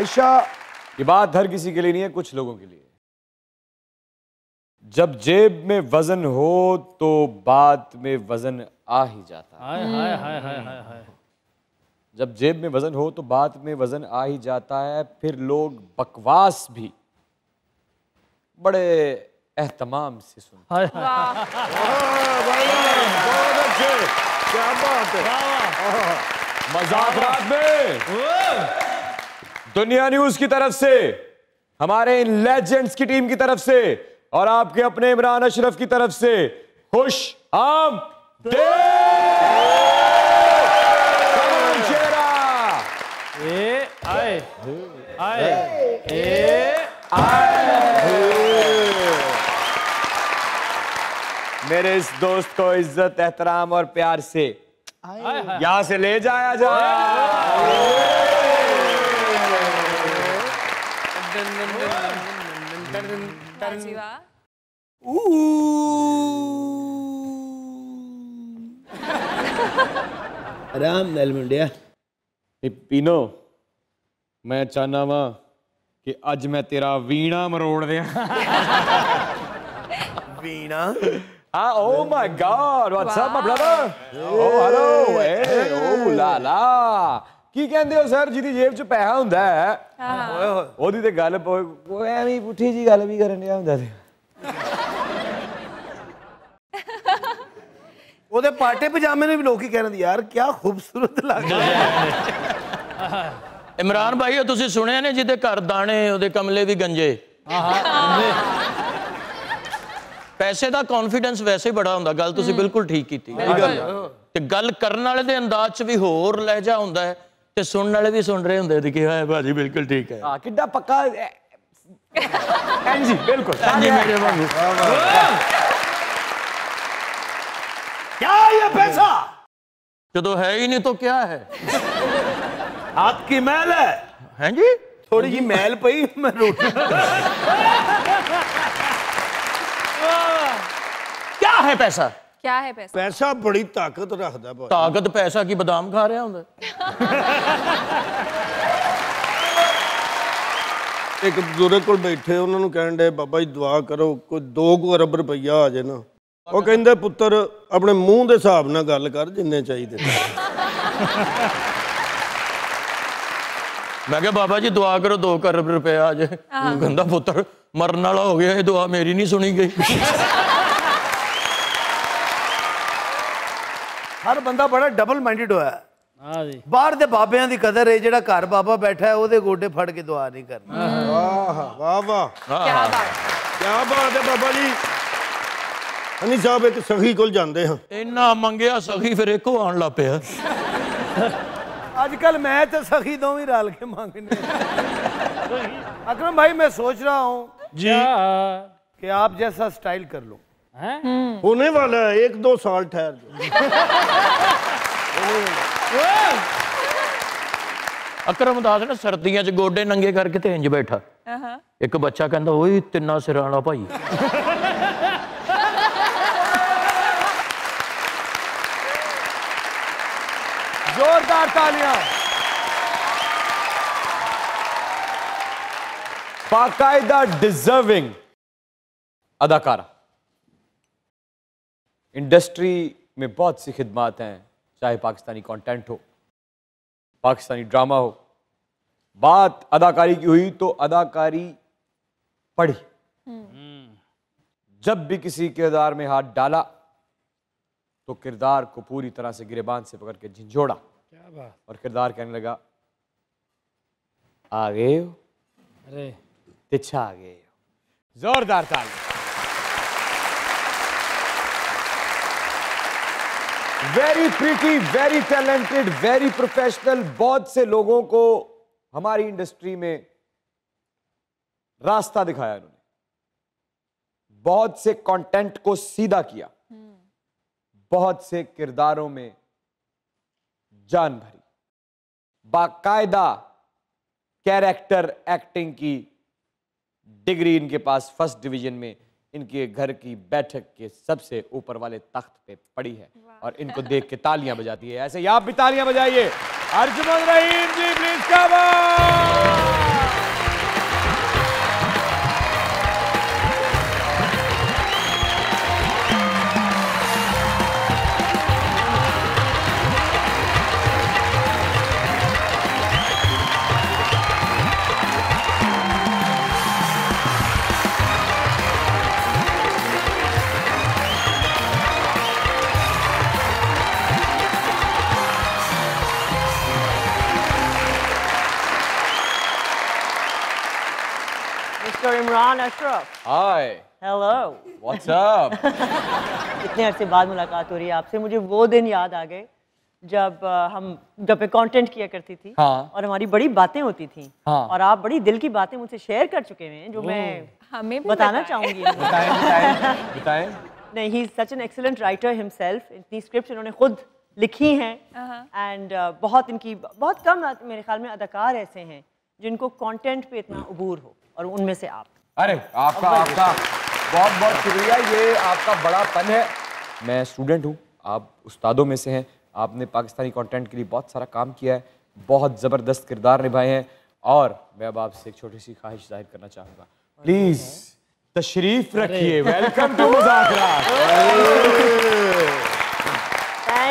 आयशा, ये बात हर किसी के लिए नहीं है, कुछ लोगों के लिए। जब जेब में वजन हो तो बात में वजन आ ही जाता है। हाय हाय हाय हाय हाय। जब जेब में वजन हो तो बात में वजन आ ही जाता है। फिर लोग बकवास भी बड़े एहतमाम से सुनते हैं। बहुत अच्छे, क्या बात है। मजाक रात में दुनिया न्यूज की तरफ से, हमारे इन लेजेंड्स की टीम की तरफ से और आपके अपने इमरान अशरफ की तरफ से खुश आमदीद। आए आए मेरे इस दोस्त को इज्जत, एहतराम और प्यार से यहां से ले जाया जाए। आराम नाल मुंडिया। पीनो, मैं चाहना वा कि अज मैं तेरा वीणा मरोड़ दिया। वीणा? हाँ, oh my God, what's up my brother? Oh hello, hey, oh la la। की कहंदे हो सर जिहदी जेब च पैसा हुंदा है, ओदी ते गल ओ एवें पुठी जी गल भी करन दिया हुंदा ते। ओदे पाटे पजामे ने भी लोग कह रहे यार क्या खूबसूरत लग रहा है। इमरान भाई तुसीं सुनिया ने जिहदे घर दाने ओदे कमले भी गंजे। पैसे का कॉन्फिडेंस वैसे ही बड़ा हुंदा। गल तुसीं बिल्कुल ठीक कीती। ते गल करन वाले दे अंदाज च भी होर लहजा हुंदा है ते सुनने वाले भी सुन रहे हुंदे कि हां भाजी बिल्कुल ठीक है। हां, किड्डा पक्का एनजी बिल्कुल एनजी मेरे वांगू। क्या ये पैसा? जो है ही नहीं तो क्या है? हाथ की मैल है। हैं जी? थोड़ी जी मैल पई मैं रोटी। क्या है पैसा? क्या है पैसा? पैसा बड़ी ताकत रखता है। ताकत पैसा की बादाम खा रहा होंगे। एक बुजुर्ग को बैठे उन्होंने कहन डे बाबा जी दुआ करो कोई 2 अरब रुपया आ जाए ना। वो कहते पुत्र अपने मूँह के हिसाब नाल गल कर जिन्ने चाहिए। मैं क्या बाबा जी दुआ करो 2 अरब रुपया आ जाए। कहता पुत्र मरन वाला हो गया, ये दुआ मेरी नहीं सुनी गई। हर बंदा बड़ा डबल माइंडेड होया। बाहर दे बाबियां दी कदर है, जेड़ा घर बाबा बैठा है ओदे गोडे फड़ के दुआ नहीं करना। वाह वाह वाह, क्या बात है बाबा जी। हनी साहब एक सखी कोल जांदे हां। इन्ना मंगया सखी फिर एको आन लग पिया। आजकल मैं तो सखी दोवें रल के मांगने। अकरम भाई मैं सोच रहा हूँ जी कि आप जैसा स्टाइल कर लो। होने वाला है, 1-2 साल ठहर अकरम दास ने सर्दियों च गोडे नंगे करके ते इंज बैठा। एक बच्चा कहता ओए 3 सिरां वाला भाई। जोरदार तालियां। बाकायदा डिजर्विंग अदाकारा। इंडस्ट्री में बहुत सी खिदमात हैं, चाहे पाकिस्तानी कंटेंट हो, पाकिस्तानी ड्रामा हो। बात अदाकारी की हुई तो अदाकारी पढ़ी। जब भी किसी किरदार में हाथ डाला तो किरदार को पूरी तरह से गिरेबान से पकड़ के झंझोड़ा। और किरदार कहने लगा आ गए हो, अरे पीछा आ गए हो। जोरदार ताली। Very pretty, very talented, very professional. बहुत से लोगों को हमारी इंडस्ट्री में रास्ता दिखाया इन्होंने, बहुत से कंटेंट को सीधा किया, बहुत से किरदारों में जान भरी। बाकायदा कैरेक्टर एक्टिंग की डिग्री इनके पास फर्स्ट डिवीजन में इनके घर की बैठक के सबसे ऊपर वाले तख्त पे पड़ी है और इनको देख के तालियां बजाती है। ऐसे ही आप भी तालियां बजाइए। Arjumand Rahim ji please come on. Mr. Imran Ashraf. Hi. Hello. What's up? इतने अरसे बाद मुलाकात हो रही है आपसे। मुझे वो दिन याद आ गए जब जब मैं कंटेंट किया करती थी। हाँ। और हमारी बड़ी बातें होती थी। हाँ। और आप बड़ी दिल की बातें मुझसे शेयर कर चुके हैं जो मैं हमें भी बताना बताएं। चाहूंगी। बताएं। नहीं, he is such an excellent writer himself. इतनी स्क्रिप्ट इन्होंने खुद लिखी हैं एंड बहुत कम मेरे ख्याल में अदाकार ऐसे हैं जिनको कंटेंट पे इतना अबूर हो, और उनमें से आप। अरे आपका बहुत बहुत शुक्रिया, ये आपका बड़ापन है। मैं स्टूडेंट हूँ, आप उस्तादों में से हैं। आपने पाकिस्तानी कंटेंट के लिए बहुत सारा काम किया है, बहुत ज़बरदस्त किरदार निभाए हैं, और मैं अब आपसे एक छोटी सी ख्वाहिश जाहिर करना चाहूँगा। प्लीज़ तशरीफ रखिए। Welcome to Muzakarat.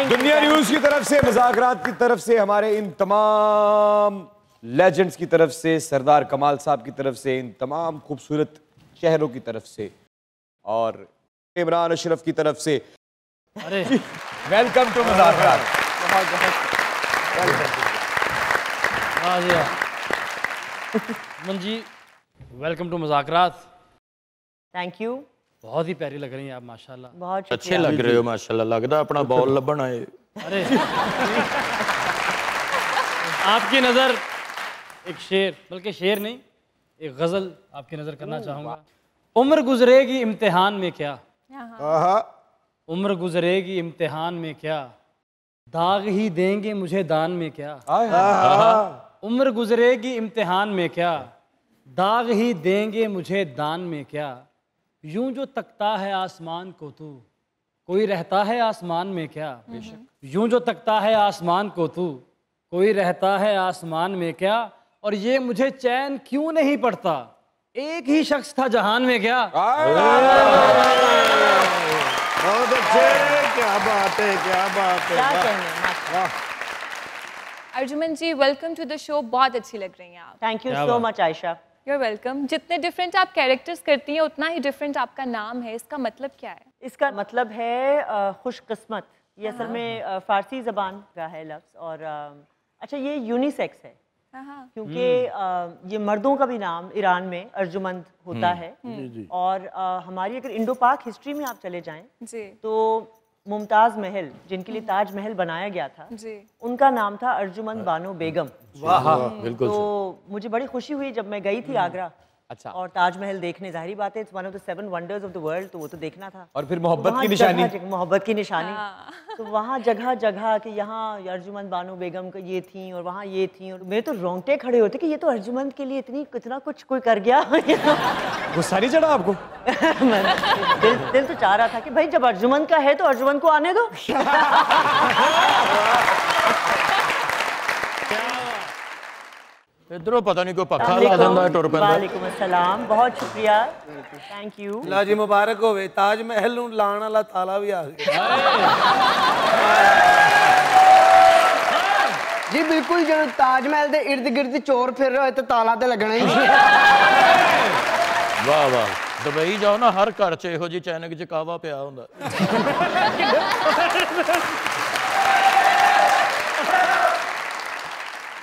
Dunya news की तरफ से, मुज़ाकरात की तरफ से, हमारे इन तमाम लेजेंड्स की तरफ से, सरदार कमाल साहब की तरफ से, इन तमाम खूबसूरत चेहरों की तरफ से, और इमरान अशरफ की तरफ से, अरे वेलकम टू मुज़ाकरात। वाह जी वाह। Manji, welcome to Muzakarat. Thank you. बहुत ही प्यारी लग रही हैं आप माशाल्लाह। बहुत अच्छे लग रहे हो माशाल्लाह, लगदा अपना बॉल लबन आए। अरे आपकी नज़र एक शेर, बल्कि शेर नहीं, एक गज़ल आपकी नज़र करना चाहूँगा। उम्र गुजरेगी इम्तिहान में क्या, उम्र गुजरेगी इम्तिहान में क्या, दाग ही देंगे मुझे दान में क्या। उम्र गुजरेगी इम्तिहान में क्या, दाग ही देंगे मुझे दान में क्या। यूं जो तकता है आसमान को तू, कोई रहता है आसमान में क्या। यूं जो तकता है आसमान को तू, कोई रहता है आसमान में क्या। और ये मुझे चैन क्यों नहीं पड़ता, एक ही शख्स था जहान में क्या। बहुत अच्छे, क्या बात है, क्या बात है। क्या कहने। Arjuman ji, welcome to the show. बहुत अच्छी लग रही हैं आप। Thank you so much Ayesha. You are welcome. जितने डिफरेंट आप कैरेक्टर्स करती हैं उतना ही डिफरेंट आपका नाम है, इसका मतलब क्या है? इसका मतलब है खुशकिस्मत। ये असल में फारसी ज़बान का है लफ्ज़, और अच्छा ये यूनिसेक्स है क्योंकि ये मर्दों का भी नाम ईरान में अर्जुमंद होता है। और हमारी अगर इंडो पाक हिस्ट्री में आप चले जाएं जी, तो मुमताज़ महल, जिनके लिए ताज महल बनाया गया था, जी, उनका नाम था अर्जुमंद बानो बेगम। वाह, बिल्कुल। तो मुझे बड़ी खुशी हुई जब मैं गई थी आगरा। अच्छा। और ताजमहल देखने, जाहिर बात है, it's one of the 7 wonders of the world, तो वो तो देखना था। और फिर मोहब्बत वहाँ की निशानी। मोहब्बत की निशानी। तो वहाँ जगह जगह कि यहाँ अर्जुमंद बानो बेगम का ये थी और वहाँ ये थी, और मेरे तो रोंगटे खड़े होते कि ये तो अर्जुमंद के लिए इतना कुछ कोई कर गया। गुस्सा नहीं चढ़ा आपको? दिल तो चाह रहा था कि भाई जब अर्जुमंद का है तो अर्जुमंद को आने दो। इधरों पता नहीं कोई पक्का ला दिंदा टुर पैंदा। वालेकुम अस्सलाम, बहुत शुक्रिया, थैंक यू। ला जी मुबारक होवे, ताज महल नूं लाण वाला ताला भी आ गया। जी बिल्कुल, जो ताजमहल के इर्द गिर्द चोर फिर रहे तो ताला तो लगना ही। वाह वाह, दुबई जाओ ना, हर घर च इहो जी चैनक च कावा पिया हुंदा।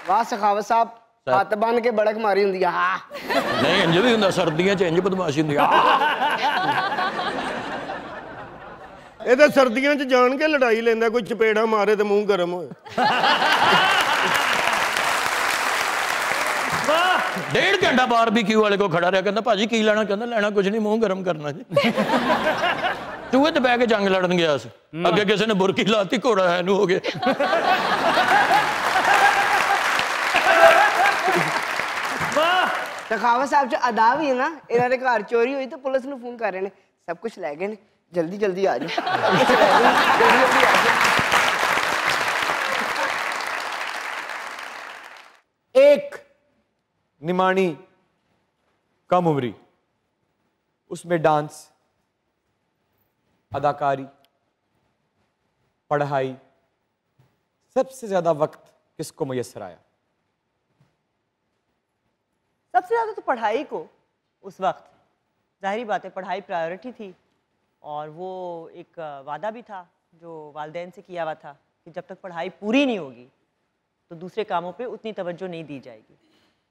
वाह सखावत साहब, हथ बन के बड़क मारी हुंदी है। हाँ नहीं, इंज भी हुंदा, सर्दियां च इंज बदमाशी हुंदी। ਇਹ ਤਾਂ ਸਰਦੀਆਂ 'ਚ ਜਾਣ ਕੇ ਲੜਾਈ ਲੈਂਦਾ, ਕੋਈ ਚਪੇੜਾ ਮਾਰੇ ਤੇ ਮੂੰਹ ਗਰਮ ਹੋਏ। डेढ़ घंटा बारबीक्यू वाले को खड़ा रहा, कहता भाजी की लेना, कहता लेना कुछ नहीं, मुंह गर्म करना जी। चूहे ते बह के जंग लड़न गया सी, अगे किसी ने बुरकी लाती, घोड़ा है हो गया। सखावत साहब च अदा भी है ना, इन्हों के घर चोरी हुई तो पुलिस नूं फोन कर रहे हैं, सब कुछ लै गए, जल्दी जल्दी आ जाओ। एक निमाणी कम उम्री, उसमें डांस, अदाकारी, पढ़ाई, सबसे ज्यादा वक्त किसको मुयस्सर आया? सबसे ज़्यादा तो पढ़ाई को उस वक्त, जाहिर बात है पढ़ाई प्रायोरिटी थी, और वो एक वादा भी था जो वालिदैन से किया हुआ था कि जब तक पढ़ाई पूरी नहीं होगी तो दूसरे कामों पे उतनी तवज्जो नहीं दी जाएगी।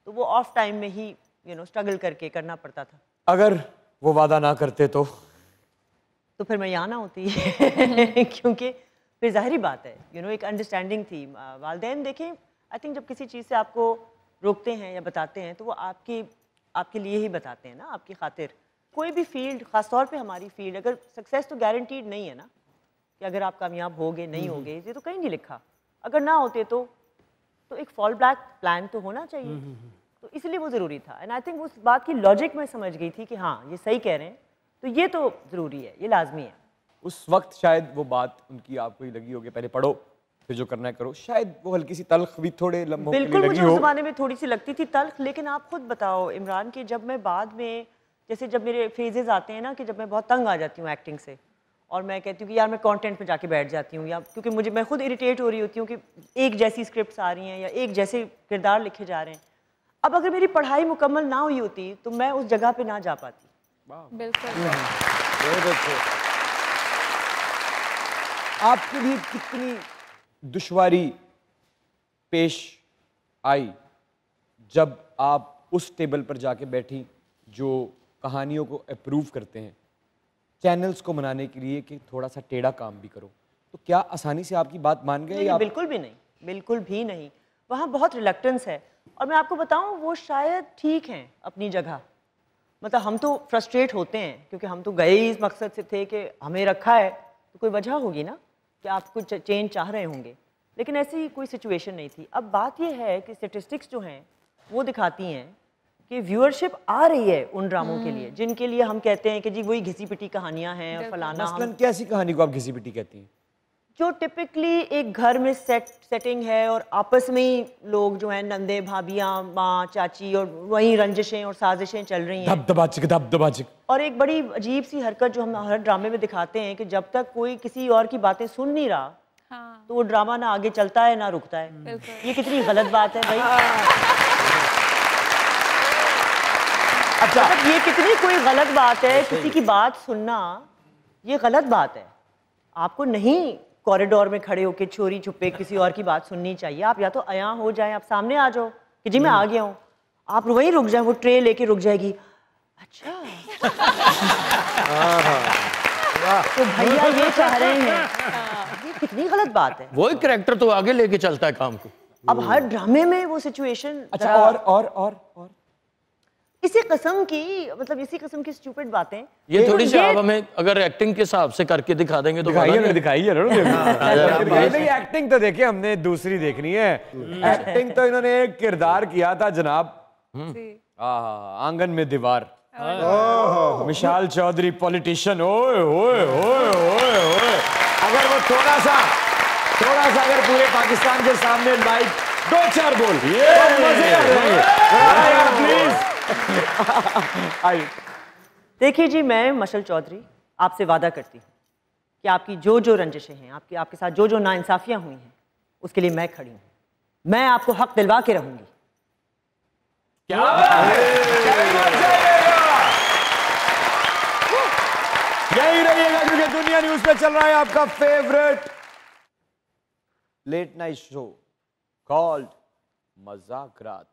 तो वो ऑफ टाइम में ही स्ट्रगल करके करना पड़ता था। अगर वो वादा ना करते तो फिर मैं यहाँ ना होती क्योंकि फिर जाहिर बात है एक अंडरस्टैंडिंग थी। वालिदैन देखें, आई थिंक जब किसी चीज़ से आपको रोकते हैं या बताते हैं तो वो आपके लिए ही बताते हैं ना, आपकी खातिर। कोई भी फील्ड, ख़ासतौर पे हमारी फील्ड, अगर सक्सेस तो गारंटीड नहीं है ना कि अगर आप कामयाब होगे नहीं होगे, ये तो कहीं नहीं लिखा। अगर ना होते तो एक फॉल बैक प्लान तो होना चाहिए। तो इसलिए वो ज़रूरी था। एंड आई थिंक उस बात की लॉजिक मैं समझ गई थी कि हाँ ये सही कह रहे हैं, तो ये तो ज़रूरी है, ये लाजमी है। उस वक्त शायद वो बात उनकी आपको ही लगी होगी, पहले पढ़ो फिर जो करना है करो। शायद वो हल्की सी तल्ख भी थोड़े लम्हों के लिए बिल्कुल लगी मुझे हो। उस ज़माने में थोड़ी सी लगती थी तल्ख। लेकिन आप खुद बताओ इमरान कि जब मैं बाद में, जैसे जब मेरे फेजेस आते हैं ना कि जब मैं बहुत तंग आ जाती हूँ एक्टिंग से और मैं कहती हूँ कि यार मैं कंटेंट पे जाके बैठ जाती हूँ, या क्योंकि मैं खुद इरिटेट हो रही होती हूँ कि एक जैसी स्क्रिप्ट्स आ रही हैं या एक जैसे किरदार लिखे जा रहे हैं। अब अगर मेरी पढ़ाई मुकम्मल ना हुई होती तो मैं उस जगह पे ना जा पाती। बिल्कुल। आपके लिए कितनी दुश्वारी पेश आई जब आप उस टेबल पर जाके बैठी जो कहानियों को अप्रूव करते हैं, चैनल्स को मनाने के लिए कि थोड़ा सा टेढ़ा काम भी करो, तो क्या आसानी से आपकी बात मान गए? नहीं, बिल्कुल भी नहीं, बिल्कुल भी नहीं। वहाँ बहुत रिलक्टेंस है। और मैं आपको बताऊँ, वो शायद ठीक हैं अपनी जगह। मतलब हम तो फ्रस्ट्रेट होते हैं क्योंकि हम तो गए ही इस मकसद से थे कि हमें रखा है, तो कोई वजह होगी ना कि आप कुछ चेंज चाह रहे होंगे। लेकिन ऐसी कोई सिचुएशन नहीं थी। अब बात यह है कि स्टेटिस्टिक्स जो हैं वो दिखाती हैं कि व्यूअरशिप आ रही है उन ड्रामों के लिए जिनके लिए हम कहते हैं कि जी वही घिसी पिटी कहानियां हैं और फलाना। मसलन कैसी कहानी को आप घिसी पिटी कहती हैं? जो टिपिकली एक घर में सेटिंग है और आपस में ही लोग जो हैं नंदे भाभियाँ माँ चाची और वही रंजिशें और साजिशें चल रही हैं, धबधबाचिक। और एक बड़ी अजीब सी हरकत जो हम हर ड्रामे में दिखाते हैं कि जब तक कोई किसी और की बातें सुन नहीं रहा तो वो ड्रामा ना आगे चलता है ना रुकता है। ये कितनी गलत बात है भाई। अच्छा, ये कितनी कोई गलत बात है, किसी की बात सुनना ये गलत बात है। आपको नहीं कॉरिडोर में खड़े होकर चोरी छुपे किसी और की बात सुननी चाहिए। आप या तो आया हो जाए, आप सामने आ जाओ कि जी मैं आ गया हूँ, आप वहीं रुक जाए, वो ट्रे लेके रुक जाएगी। अच्छा तो भैया ये चाह रहे हैं, ये कितनी गलत बात है। वही कैरेक्टर तो आगे लेके चलता है काम को। अब हर ड्रामे में वो सिचुएशन। अच्छा, और इसी किस्म की, मतलब इसी किस्म की स्टूपिड बातें। ये थोड़ी सी आप हमें अगर एक्टिंग के हिसाब से करके दिखा देंगे तो दिखाइए। एक्टिंग तो देखिए, हमने दूसरी देखनी है। एक्टिंग तो इन्होंने एक किरदार किया था जनाब, आंगन में दीवार। विशाल चौधरी पॉलिटिशियन। ओए ओए ओए ओए ओए, अगर वो थोड़ा सा अगर पूरे पाकिस्तान के सामने लाइव 2-4 बोल मजे आ जाएंगे प्लीज। देखिए जी, मैं मशल चौधरी आपसे वादा करती हूँ कि आपकी जो जो रंजिशें हैं, आपके साथ जो जो नाइंसाफियां हुई हैं, उसके लिए मैं खड़ी हूँ। मैं आपको हक दिलवा के रहूंगी। यही रहिएगा क्योंकि दुनिया न्यूज पे चल रहा है आपका favourite late night show called Mazaak Raat.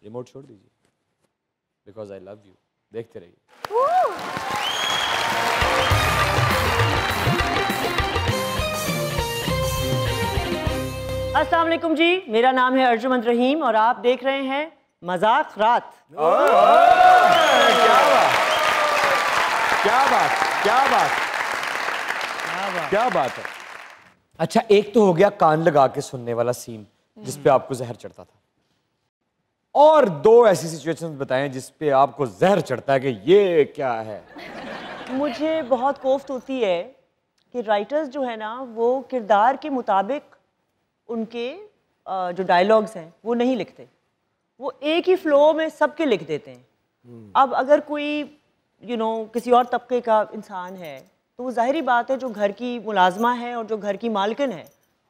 Remote छोड़ दीजिए, बिकॉज आई लव यू। देखते रहिए। अस्सलाम वालेकुम जी, मेरा नाम है अर्जुमंद रहीम और आप देख रहे हैं मजाक रात। क्या बात है। अच्छा, एक तो हो गया कान लगा के सुनने वाला सीन जिसपे आपको जहर चढ़ता था, और 2 ऐसी सिचुएशंस बताएं जिसपे आपको जहर चढ़ता है कि ये क्या है। मुझे बहुत कोफ्त होती है कि राइटर्स जो है ना वो किरदार के मुताबिक उनके जो डायलॉग्स हैं वो नहीं लिखते, वो एक ही फ्लो में सबके लिख देते हैं। अब अगर कोई किसी और तबके का इंसान है तो वो जाहिरी बात है जो घर की मुलाजमा है और जो घर की मालकिन है,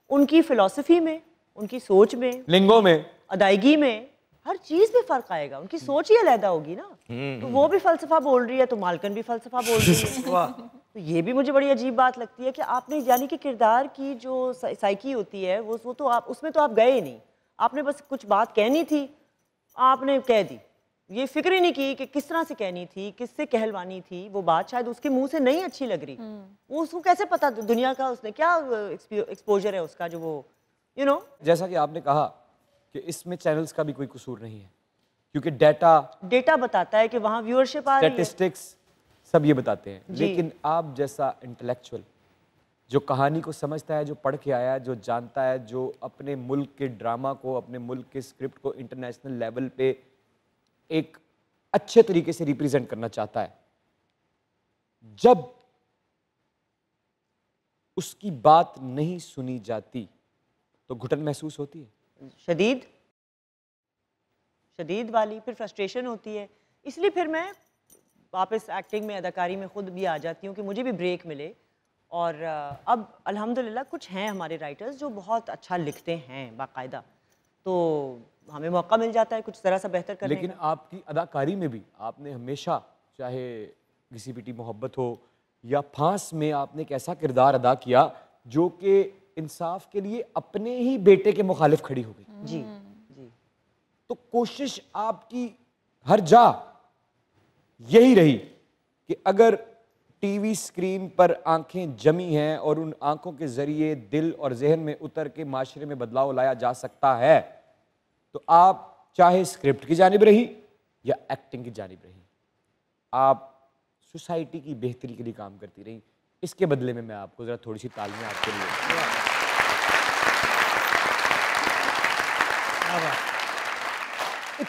उनकी फ़िलॉसफी में, उनकी सोच में, लिंगों में, अदायगी में, हर चीज़ में फ़र्क आएगा। उनकी सोच ही अलग होगी ना। तो वो भी फ़लसफ़ा बोल रही है तो मालकिन भी फ़लसफ़ा बोल रही है। तो ये भी मुझे बड़ी अजीब बात लगती है कि आपने, यानी कि किरदार की जो साइकी होती है वो तो आप उसमें तो आप गए ही नहीं। आपने बस कुछ बात कहनी थी आपने कह दी, ये फिक्र ही नहीं की कि किस तरह से कहनी थी, किससे कहलवानी थी, वो बात शायद उसके मुंह से नहीं अच्छी लग रही, वो उसको कैसे पता दुनिया का उसने क्या एक्सपोजर है उसका, जो वो जैसा कि आपने कहा कि इसमें चैनल्स का भी कोई कसूर नहीं है, क्योंकि डेटा बताता है कि वहाँ व्यूअरशिप आ रही है, स्टैटिस्टिक्स सब ये बताते हैं। लेकिन आप जैसा इंटेलेक्चुअल जो कहानी को समझता है, जो पढ़ के आया है, जो जानता है, जो अपने मुल्क के ड्रामा को, अपने मुल्क के स्क्रिप्ट को इंटरनेशनल लेवल पे एक अच्छे तरीके से रिप्रेजेंट करना चाहता है, जब उसकी बात नहीं सुनी जाती तो घुटन महसूस होती है, शदीद वाली, फिर फ्रस्ट्रेशन होती है। इसलिए फिर मैं वापस एक्टिंग में, अदाकारी में खुद भी आ जाती हूँ कि मुझे भी ब्रेक मिले। और अब अल्हम्दुलिल्लाह कुछ हैं हमारे राइटर्स जो बहुत अच्छा लिखते हैं बाकायदा, तो हमें मौका मिल जाता है कुछ ज़रा सा बेहतर करने लेकिन आपकी अदाकारी में भी आपने हमेशा, चाहे किसी बेटी मोहब्बत हो या फांस में, आपने एक ऐसा किरदार अदा किया जो कि इंसाफ के लिए अपने ही बेटे के मुखालिफ खड़ी हो गई। जी। तो कोशिश आपकी हर जा यही रही कि अगर टीवी स्क्रीन पर आंखें जमी हैं और उन आंखों के जरिए दिल और जहन में उतर के माशरे में बदलाव लाया जा सकता है, तो आप चाहे स्क्रिप्ट की जानिब रही या एक्टिंग की जानिब रही, आप सोसाइटी की बेहतरी के लिए काम करती रही। इसके बदले में मैं आपको जरा थोड़ी सी तालियां आपके लिए।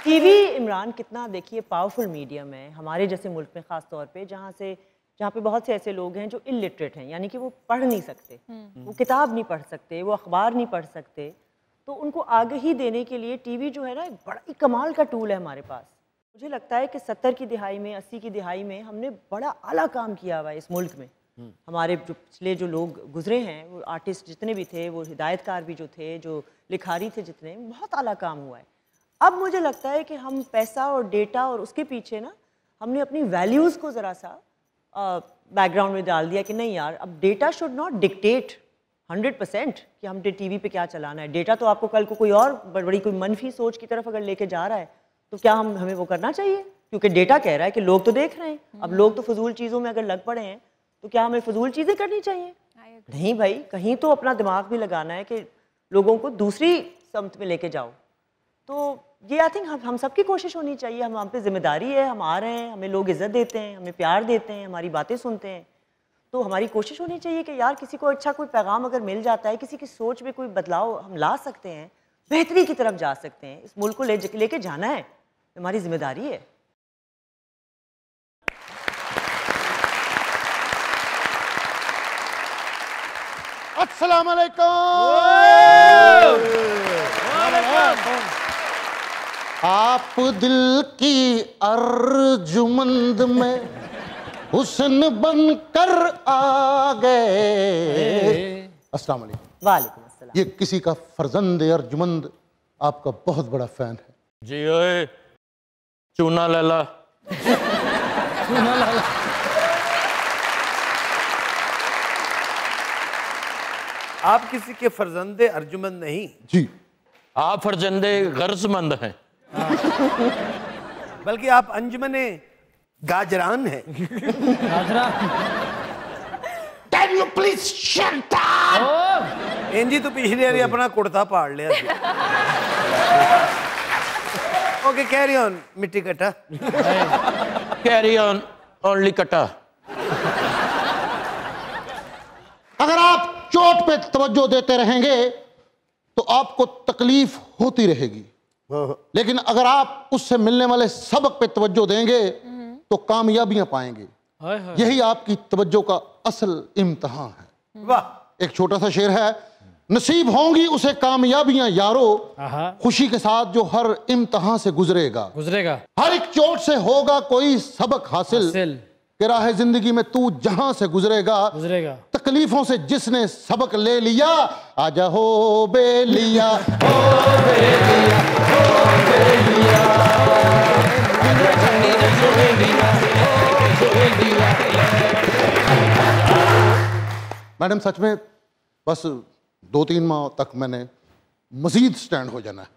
टीवी इमरान कितना देखिए पावरफुल मीडियम है हमारे जैसे मुल्क में, ख़ास तौर पे जहाँ पे बहुत से ऐसे लोग हैं जो इलिटरेट हैं, यानी कि वो पढ़ नहीं सकते, वो किताब नहीं पढ़ सकते, वो अखबार नहीं पढ़ सकते, तो उनको आगाही देने के लिए टीवी जो है ना, एक बड़ा ही कमाल का टूल है हमारे पास। मुझे लगता है कि 70 की दिहाई में, 80 की दिहाई में हमने बड़ा आला काम किया हुआ है इस मुल्क में। हमारे जो पिछले जो लोग गुजरे हैं, वो आर्टिस्ट जितने भी थे, वो हिदायतकार भी जो थे, जो लिखारी थे जितने, बहुत आला काम हुआ है। अब मुझे लगता है कि हम पैसा और डेटा और उसके पीछे ना, हमने अपनी वैल्यूज़ को ज़रा सा बैकग्राउंड में डाल दिया कि नहीं यार, अब डेटा शुड नॉट डिक्टेट 100% कि हम टीवी पे क्या चलाना है। डेटा तो आपको कल को कोई और बड़ी कोई मनफी सोच की तरफ अगर लेके जा रहा है, तो क्या हमें वो करना चाहिए, क्योंकि डेटा कह रहा है कि लोग तो देख रहे हैं। अब लोग तो फजूल चीज़ों में अगर लग पड़े हैं, तो क्या हमें फजूल चीज़ें करनी चाहिए? नहीं भाई, कहीं तो अपना दिमाग भी लगाना है कि लोगों को दूसरी समत में लेके जाओ। तो ये आई थिंक हम सबकी कोशिश होनी चाहिए। हम पे जिम्मेदारी है, हम आ रहे हैं, हमें लोग इज्जत देते हैं, हमें प्यार देते हैं, हमारी बातें सुनते हैं, तो हमारी कोशिश होनी चाहिए कि यार किसी को अच्छा कोई पैगाम अगर मिल जाता है, किसी की सोच में कोई बदलाव हम ला सकते हैं, बेहतरी की तरफ जा सकते हैं, इस मुल्क को लेके जाना है, हमारी जिम्मेदारी है। अस्सलाम वालेकुम। आप दिल की अर्जुमंद में हुस्न बनकर आ गए। अस्सलाम वालेकुम। वालेकुम अस्सलाम। ये किसी का फर्जंद अर्जुमंद आपका बहुत बड़ा फैन है। जी ओए चूना लाला। चूना लाला। आप किसी के फर्जंदे अर्जुमंद नहीं जी, आप फर्जंदे गर्जमंद हैं। बल्कि आप अंजुमने गाजरान हैं। Can you please shut up? इंजी तो पिछली बारी अपना कुर्ता पाड़ लिया। ओके कैरी ऑन मिट्टी कटा। कैरी ऑन ओनली कटा। अगर आप चोट पे तवज्जो देते रहेंगे तो आपको तकलीफ होती रहेगी, लेकिन अगर आप उससे मिलने वाले सबक पे तवज्जो देंगे तो कामयाबियां पाएंगे। यही आपकी तवज्जो का असल इम्तिहान है। वाह। एक छोटा सा शेर है, नसीब होंगी उसे कामयाबियां यारो, खुशी के साथ जो हर इम्तिहान से गुजरेगा। हर एक चोट से होगा कोई सबक हासिल, कि राह जिंदगी में तू जहां से गुजरेगा तकलीफों से जिसने सबक ले लिया, आजा हो बेलिया, हो बेलिया, हो बेलिया। मैडम सच में बस 2-3 माह तक मैंने मजीद स्टैंड हो जाना है।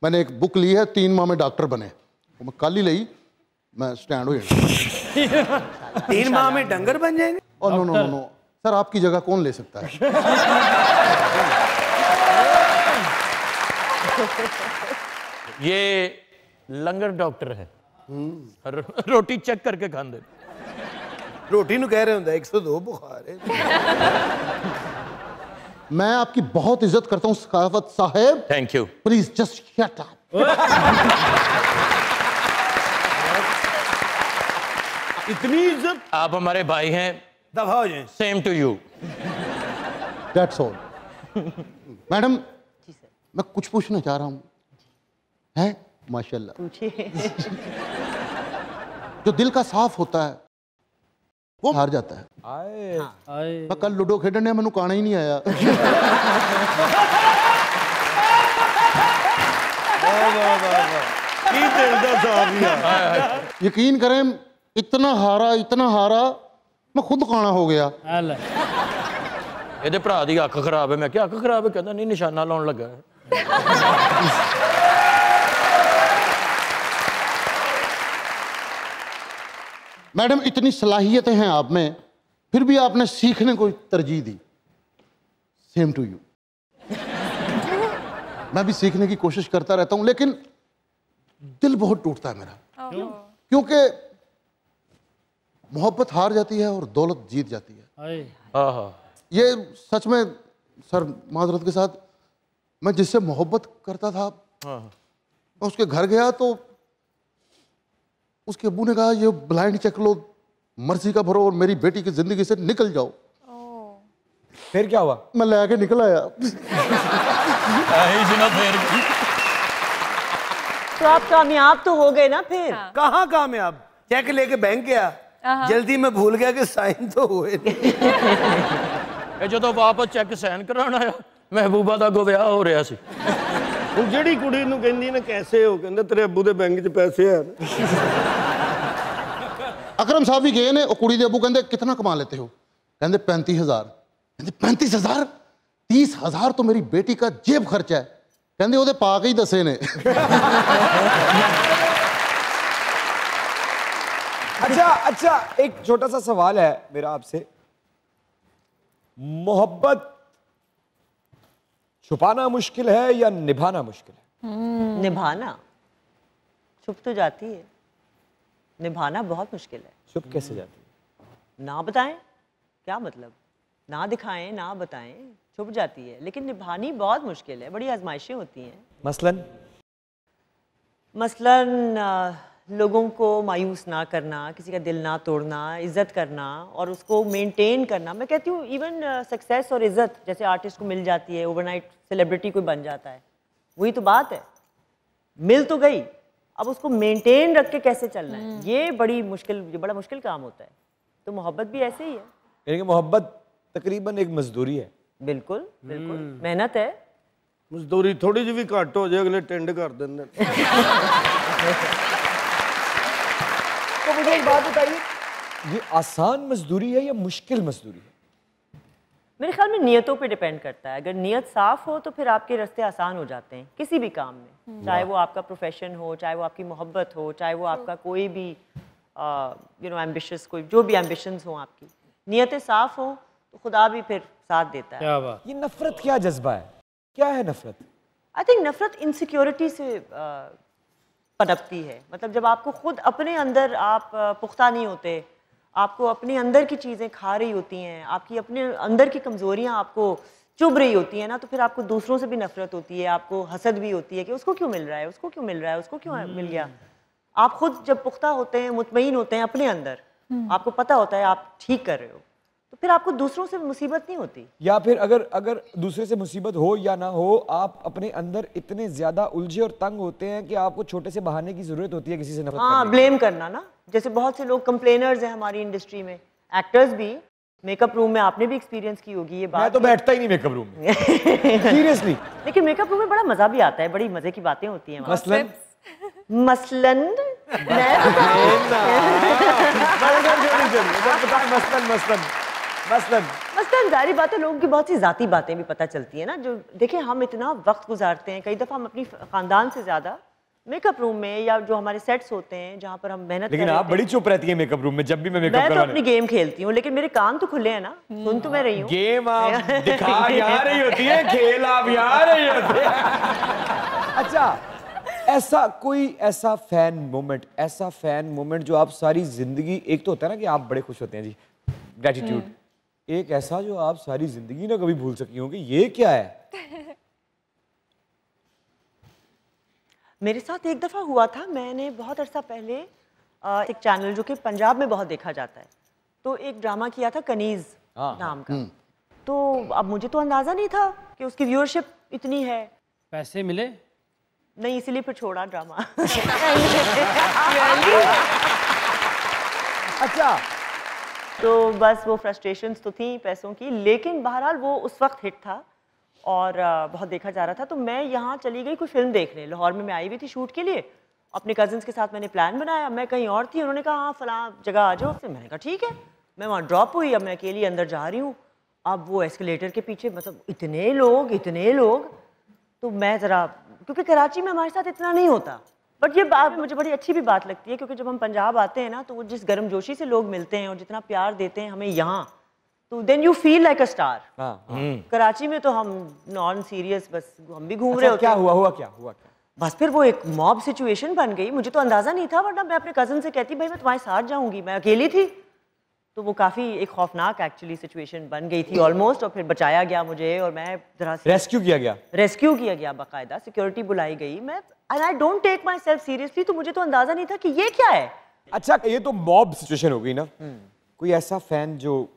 मैंने एक बुक ली है 3 माह में डॉक्टर बने, वो मैं कल ही ली, मैं स्टैंड हो जाऊंगा। 3 माह में डंगर बन जाएंगे? और no no no no sir, आपकी जगह कौन ले सकता है? ये लंगर डॉक्टर है, रोटी चेक करके खांदे। रोटी नु कह रहे होंगे 102 बुखार है। मैं आपकी बहुत इज्जत करता हूं Sakhawat sahab. Thank you. Please just shut up. इतनी इज्जत? आप हमारे भाई हैं, दफा हो जाए। Same to you. That's all. Madam मैं कुछ पूछना चाह रहा हूं, है माशाल्लाह। पूछिए। जो दिल का साफ होता है वो हार जाता है। आए आए मैं कल लूडो खेडने मैनू काना ही नहीं आया। यकीन करें इतना हारा मैं खुद काना हो गया। हाल ਇਹਦੇ ਭਰਾ ਦੀ ਅੱਖ ਖਰਾਬ ਹੈ। ਮੈਂ ਕਿਹਾ ਅੱਖ ਖਰਾਬ ਹੈ? ਕਹਿੰਦਾ ਨਹੀਂ ਨਿਸ਼ਾਨਾ ਲਾਉਣ ਲੱਗਾ ਹੈ। मैडम इतनी सलाहियतें हैं आप में, फिर भी आपने सीखने को तरजीह दी। Same to you. मैं भी सीखने की कोशिश करता रहता हूं, लेकिन दिल बहुत टूटता है मेरा। क्योंकि मोहब्बत हार जाती है और दौलत जीत जाती है। ये सच में सर माजरत के साथ, मैं जिससे मोहब्बत करता था मैं उसके घर गया तो उसके अब्बू ने कहा ये ब्लाइंड चेक लो, मर्जी का भरो और मेरी बेटी की जिंदगी से निकल जाओ। फिर क्या हुआ? मैं ले आके निकल आया। तो आप कामयाब तो हो गए ना फिर? हाँ। कहाँ कामयाब? चेक लेके बैंक गया, जल्दी में भूल गया कि साइन तो हुए नहीं। जो वापस चेक साइन कराना आया, महबूबा दा गो विआह हो रहा सी। ਹੁਣ ਜਿਹੜੀ ਕੁੜੀ ਨੂੰ ਕਹਿੰਦੀ ਨੇ ਕੈਸੇ ਹੋ, ਕਹਿੰਦਾ ਤੇਰੇ ਅੱਬੂ ਦੇ ਬੈਂਕ 'ਚ ਪੈਸੇ ਆ। अकरम साहब भी गए ने, और कुड़ी दे अबू कहते कितना कमा लेते हो? कहते 35,000। कहते 35,000? 30,000 तो मेरी बेटी का जेब खर्चा है। कहते ओदे पा के ही दसे ने। अच्छा एक छोटा सा सवाल है मेरा आपसे। मोहब्बत छुपाना मुश्किल है या निभाना मुश्किल है? निभाना। छुप तो जाती है, निभाना बहुत मुश्किल है। छुप कैसे जाती है? ना बताएं, क्या मतलब? ना दिखाएं, ना बताएं, छुप जाती है। लेकिन निभानी बहुत मुश्किल है, बड़ी आजमाइशें होती हैं। मसलन लोगों को मायूस ना करना, किसी का दिल ना तोड़ना, इज़्ज़त करना और उसको मेंटेन करना। मैं कहती हूँ इवन सक्सेस और इज़्ज़त जैसे आर्टिस्ट को मिल जाती है, ओवरनाइट सेलिब्रिटी कोई बन जाता है, वही तो बात है। मिल तो गई, अब उसको मेंटेन रख के कैसे चलना है, ये बड़ा मुश्किल काम होता है। तो मोहब्बत भी ऐसे ही है। यानी कि मोहब्बत तकरीबन एक मजदूरी है। बिल्कुल बिल्कुल मेहनत है। मजदूरी थोड़ी जी भी घट हो जाए अगले टेंड कर देंगे। तो मुझे एक बात बताइए, ये आसान मजदूरी है या मुश्किल मजदूरी है? मेरे ख्याल में नियतों पे डिपेंड करता है। अगर नियत साफ हो तो फिर आपके रास्ते आसान हो जाते हैं किसी भी काम में, चाहे वो आपका प्रोफेशन हो, चाहे वो आपकी मोहब्बत हो, चाहे वो आपका कोई भी एम्बिशियस, कोई जो भी एम्बिशंस हो आपकी, नियतें साफ हो तो खुदा भी फिर साथ देता है। क्या बात। ये नफरत क्या जज्बा है? क्या है नफरत? आई थिंक नफरत इनसिक्योरिटी से पनपती है। मतलब जब आपको खुद अपने अंदर आप पुख्ता नहीं होते, आपको अपने अंदर की चीज़ें खा रही होती हैं, आपकी अपने अंदर की कमज़ोरियाँ आपको चुभ रही होती हैं ना, तो फिर आपको दूसरों से भी नफरत होती है, आपको हसद भी होती है कि उसको क्यों मिल रहा है, उसको क्यों मिल रहा है, उसको क्यों मिल गया। आप खुद जब पुख्ता होते हैं, मुतमईन होते हैं अपने अंदर, आपको पता होता है आप ठीक कर रहे हो, तो फिर आपको दूसरों से मुसीबत नहीं होती। या फिर अगर दूसरे से मुसीबत हो या ना हो, आप अपने अंदर इतने ज्यादा उलझे और तंग होते हैं कि आपको छोटे से बहाने की जरूरत होती है किसी से नफरत करने की। ब्लेम करना ना, जैसे बहुत से लोग कंप्लेनर्स हैं हमारी इंडस्ट्री में, एक्टर्स भी। मेकअप रूम में आपने भी एक्सपीरियंस की होगी ये बात। मैं तो बैठता ही नहीं मेकअप रूम में सीरियसली। लेकिन मेकअप रूम में बड़ा मजा भी आता है, बड़ी मजे की बातें होती हैं। मसलन मसलन जाहिर बात है लोगों की बहुत सी जाती बातें भी पता चलती है ना, जो देखिए हम इतना वक्त गुजारते हैं, कई दफ़ा हम अपनी खानदान से ज़्यादा मेकअप रूम में या जो हमारे सेट्स होते हैं जहाँ पर हम मेहनत लेकिन आप बड़ी चुप रहती है मेकअप रूम में जब भी मैं मेकअप मैं तो अपनी गेम खेलती हूँ, लेकिन मेरे कान तो खुले हैं ना, सुन तो मैं रही हूँ। गेम आप दिखा यहाँ रही होती है, खेल आप यहाँ रही होती है। अच्छा, ऐसा कोई ऐसा फैन मोमेंट जो आप सारी जिंदगी, एक तो होता है ना कि आप बड़े खुश होते हैं जी, ग्रेटिट्यूड, एक ऐसा जो आप सारी जिंदगी ना कभी भूल सकी होंगे, ये क्या है? मेरे साथ एक दफ़ा हुआ था, मैंने बहुत अरसा पहले एक चैनल जो कि पंजाब में बहुत देखा जाता है, तो एक ड्रामा किया था कनीज़ नाम का। तो अब मुझे तो अंदाज़ा नहीं था कि उसकी व्यूअरशिप इतनी है। पैसे मिले? नहीं, इसीलिए फिर छोड़ा ड्रामा। अच्छा, तो बस वो फ्रस्ट्रेशंस तो थी पैसों की, लेकिन बहरहाल वो उस वक्त हिट था और बहुत देखा जा रहा था। तो मैं यहाँ चली गई कोई फिल्म देखने, लाहौर में मैं आई हुई थी शूट के लिए, अपने कजिन्स के साथ मैंने प्लान बनाया, मैं कहीं और थी, उन्होंने कहा हाँ फलां जगह आ जाओ, फिर मैंने कहा ठीक है, मैं वहाँ ड्रॉप हुई, अब मैं अकेली अंदर जा रही हूँ, अब वो एस्केलेटर के पीछे मतलब इतने लोग, तो मैं ज़रा, क्योंकि कराची में हमारे साथ इतना नहीं होता, बट ये बात मुझे बड़ी अच्छी भी बात लगती है, क्योंकि जब हम पंजाब आते हैं ना तो वो जिस गर्मजोशी से लोग मिलते हैं और जितना प्यार देते हैं हमें यहाँ, तो then you feel like a star. Karachi में तो हम नॉन सीरियस, बस हम भी घूम रहे होते हैं। हुआ क्या? बस फिर वो एक मॉब सिचुएशन बन गई, मुझे तो अंदाजा नहीं था, वरना मैं अपने कजन से कहती भाई मैं तुम्हारे साथ जाऊंगी, मैं अकेली थी, तो वो काफी एक खौफनाक एक्चुअली सिचुएशन बन गई थी ऑलमोस्ट, और फिर बचाया गया मुझे और मैं जरा रेस्क्यू किया गया बाकायदा, सिक्योरिटी बुलाई गई, मैं and I don't take myself seriously, तो मुझे तो अंदाजा नहीं था कि ये क्या है। अच्छा, ये तो मॉब सिचुएशन हो गई ना, कोई ऐसा फैन जो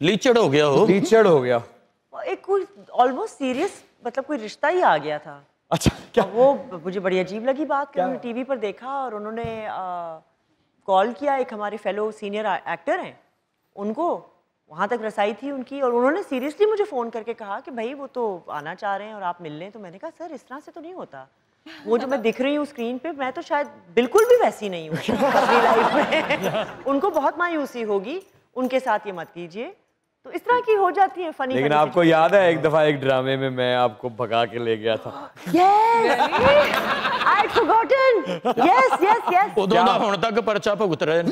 लीचड़ हो गया एक कोई ऑलमोस्ट सीरियस, मतलब कोई रिश्ता ही आ गया था। अच्छा, क्या वो मुझे बड़ी अजीब लगी बात कि उन्होंने टीवी पर देखा और उन्होंने कॉल किया, एक हमारे फेलो सीनियर एक्टर हैं उनको, वहाँ तक रसाई थी उनकी, और उन्होंने सीरियसली मुझे फ़ोन करके कहा कि भाई वो तो आना चाह रहे हैं और आप मिल लें। तो मैंने कहा सर इस तरह से तो नहीं होता, वो जो मैं दिख रही हूँ स्क्रीन पे, मैं तो शायद बिल्कुल भी वैसी नहीं हूँ अपनी लाइफ में। उनको बहुत मायूसी होगी, उनके साथ ये मत कीजिए। तो इस तरह की हो जाती है फनी। लेकिन आपको याद है एक दफा एक ड्रामे में मैं आपको भगा के ले गया था? I'd forgotten. Yes. उदों दा हुण तक परचा भुगत रहे हैं।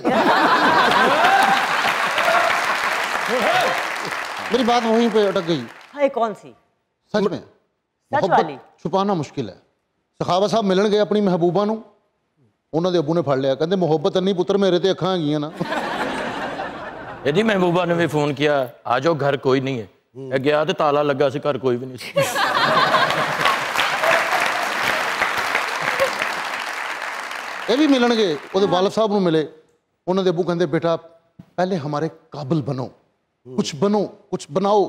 मेरी बात वहीं पे अटक गई। हाँ, कौन सी? सच में सच वाली छुपाना मुश्किल है। सखावत साहब मिलन गए अपनी महबूबा नूं, उन्हां दे अबू ने फड़ लिया, कहंदे मुहब्बत नहीं पुत्र, मेरे ते अखां हैगियां ना। यदि महबूबा ने भी फोन किया आ जाओ घर कोई नहीं है, गया तो ताला लगा से घर कोई भी नहीं। ये भी मिलन गए, उहदे वालिद साहब नूं मिले, उन्हां दे अबू कहंदे बेटा पहले हमारे काबिल बनो, कुछ बनाओ।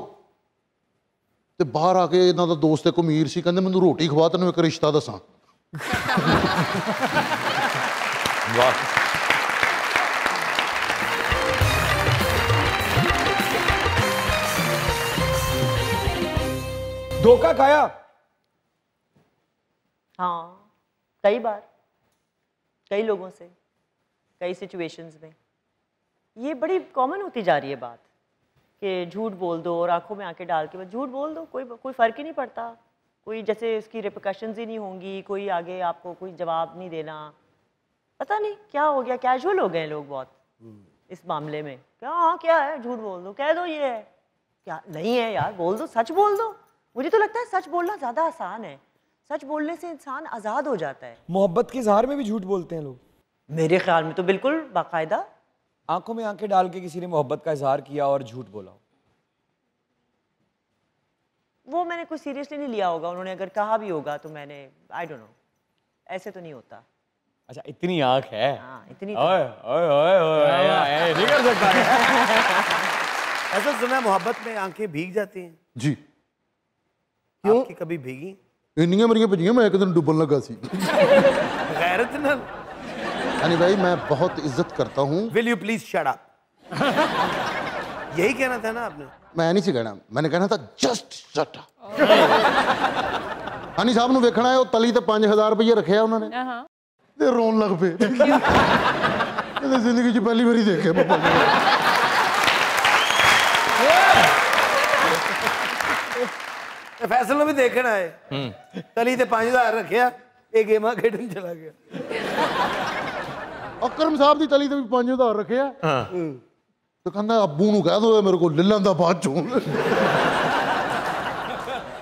ते बाहर आके इन्हां दा दोस्त एक अमीर सी, कहंदे मैनूं रोटी खवा तैनूं एक रिश्ता दसां। वाह। धोखा खाया? हाँ, कई बार, कई लोगों से, कई सिचुएशंस में। ये बड़ी कॉमन होती जा रही है बात कि झूठ बोल दो और आंखों में आंखें डाल के बस झूठ बोल दो, कोई फर्क ही नहीं पड़ता, कोई जैसे उसकी रिपरकशंस ही नहीं होंगी, कोई आगे आपको कोई जवाब नहीं देना। पता नहीं क्या हो गया, कैजुअल हो गए लोग बहुत इस मामले में। क्या है, झूठ बोल दो, कह दो ये है, क्या नहीं है यार, बोल दो, सच बोल दो। मुझे तो लगता है सच बोलना ज्यादा आसान है, सच बोलने से इंसान आजाद हो जाता है। मोहब्बत के इजहार में भी झूठ बोलते हैं लोग? मेरे ख्याल में तो बिल्कुल बाकायदा। आंखों में आंखें डाल के किसी ने मोहब्बत का इजहार किया और झूठ बोला, वो मैंने कुछ सीरियसली नहीं लिया होगा, उन्होंने अगर कहा भी होगा तो मैंने आई डोंट नो, ऐसे तो नहीं होता। अच्छा, इतनी आंख है? हाँ, इतनी। नहीं कर सकता। ऐसा सुना मोहब्बत में आंखें भीग जाती हैं जी? क्यों? आपकी कभी भीगी? इन्नियां मेरियां भजियां, मैं एक दिन डुबन लगा सी। गैरत ना। यानी भाई मैं बहुत इज्जत करता हूँ। Will you please shut up? यही कहना था ना आपने? मैं नहीं सी कहना, मैंने कहना था जस्ट शट अप। हनी साहब नूं वेखना है, वो तली ते 5000 रुपये रखे उन्होंने, ते रोन लग पे जिंदगी च पहली बारी देखे पापा जी। फैसल भी देखना है तली ते 5000 रखिया ये गेमा खेडन चला गया। अकरम साहब की तली ते भी 5000 रखे है तो कहता अब्बू नूं कह दो मेरे को ले लैंदा बाद चों।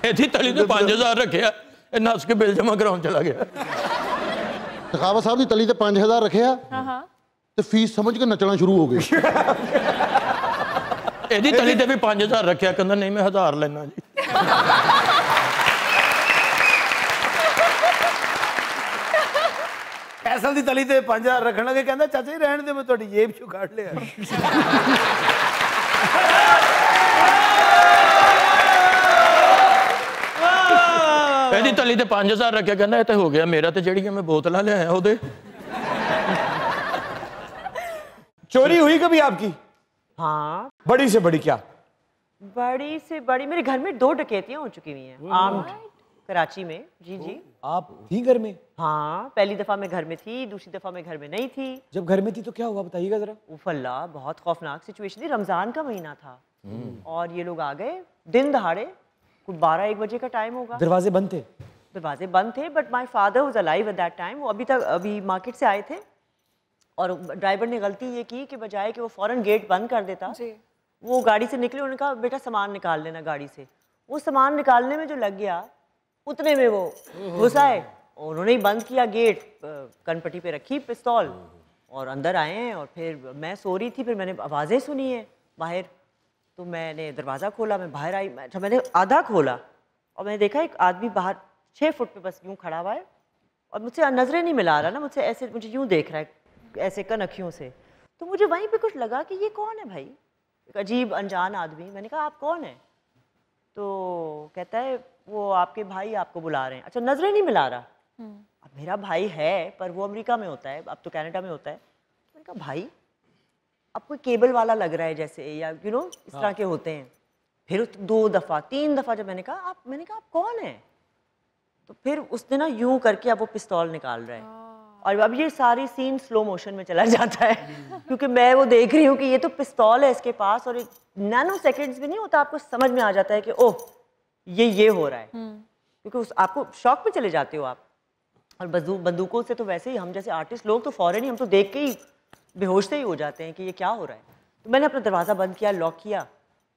ਇਹਦੀ ਤਲੀ ਤੇ 5000 ਰੱਖਿਆ ਇਹ ਨੱਸ ਕੇ ਬਿੱਲ ਜਮਾ ਕਰਾਉਣ ਚਲਾ ਗਿਆ। सखावत साहब की तली ते 5000 रखे है तो फीस समझ के नचना शुरू हो गई। ਇਹਦੀ ਤਲੀ ਤੇ ਵੀ 5000 ਰੱਖਿਆ ਕਹਿੰਦਾ ਨਹੀਂ ਮੈਂ 1000 ਲੈਣਾ ਜੀ। फैसल की तली ते 5000 रखन लगे कहता चाचा जी रहने दे मैं तुहाडी जेब चों कढ लिया। ਇਹਦੀ ਤਲੀ ਤੇ 5000 ਰੱਖਿਆ ਕਹਿੰਦਾ ਇਹ ਤੇ ਹੋ ਗਿਆ ਮੇਰਾ ਤੇ ਜਿਹੜੀਆਂ ਮੈਂ ਬੋਤਲਾਂ ਲਿਆਇਆ ਉਹਦੇ। चोरी हुई कभी आपकी? हाँ बड़ी से बड़ी क्या? बड़ी से बड़ी मेरे घर में 2 डकैतियां हो चुकी हुई हैं आर्म्ड कराची में। जी जी। आप थी घर में? हाँ पहली दफा मैं घर में थी, दूसरी दफा मैं घर में नहीं थी। जब घर में थी तो क्या हुआ बताइएगा जरा। उफ अल्लाह बहुत खौफनाक सिचुएशन थी। रमजान का महीना था और ये लोग आ गए दिन दहाड़े, कुछ 12-1 बजे का टाइम होगा। दरवाजे बंद थे? दरवाजे बंद थे but my father was alive at that time. वो अभी मार्केट से आए थे और ड्राइवर ने गलती ये की कि बजाय कि वो फौरन गेट बंद कर देता वो गाड़ी से निकले। उन्होंने कहा बेटा सामान निकाल लेना गाड़ी से। वो सामान निकालने में जो लग गया उतने में वो घुस आए और उन्होंने ही बंद किया गेट, कनपट्टी पे रखी पिस्तौल और अंदर आए हैं। और फिर मैं सो रही थी, फिर मैंने आवाज़ें सुनी है बाहर तो मैंने दरवाज़ा खोला, मैं बाहर आई। मैंने आधा खोला और मैंने देखा एक आदमी बाहर 6 फुट पे बस यूँ खड़ा हुआ है और मुझसे नज़रें नहीं मिला रहा ना, मुझसे ऐसे मुझे यूँ देख रहा है ऐसे कनखियों से। तो मुझे वहीं पे कुछ लगा कि ये कौन है भाई, एक अजीब अनजान आदमी। मैंने कहा आप कौन है? तो कहता है वो आपके भाई आपको बुला रहे हैं। अच्छा नज़रें नहीं मिला रहा। अब मेरा भाई है पर वो अमेरिका में होता है, अब तो कनाडा में होता है। तो मैंने कहा भाई अब कोई केबल वाला लग रहा है जैसे, या यू नो इस तरह के होते हैं। फिर 2 दफ़ा 3 दफ़ा जब मैंने कहा आप कौन है, तो फिर उसने ना यूं करके अब वो पिस्तौल निकाल रहा है और अब ये सारी सीन स्लो मोशन में चला जाता है क्योंकि मैं वो देख रही हूँ कि ये तो पिस्तौल है इसके पास और नैनो सेकेंड्स भी नहीं होता, आपको समझ में आ जाता है कि ओह ये हो रहा है क्योंकि आपको शॉक में चले जाते हो आप। और बंदूकों से तो वैसे ही हम जैसे आर्टिस्ट लोग तो फौरन ही हम तो देख के ही बेहोश से ही हो जाते हैं कि ये क्या हो रहा है। तो मैंने अपना दरवाज़ा बंद किया, लॉक किया,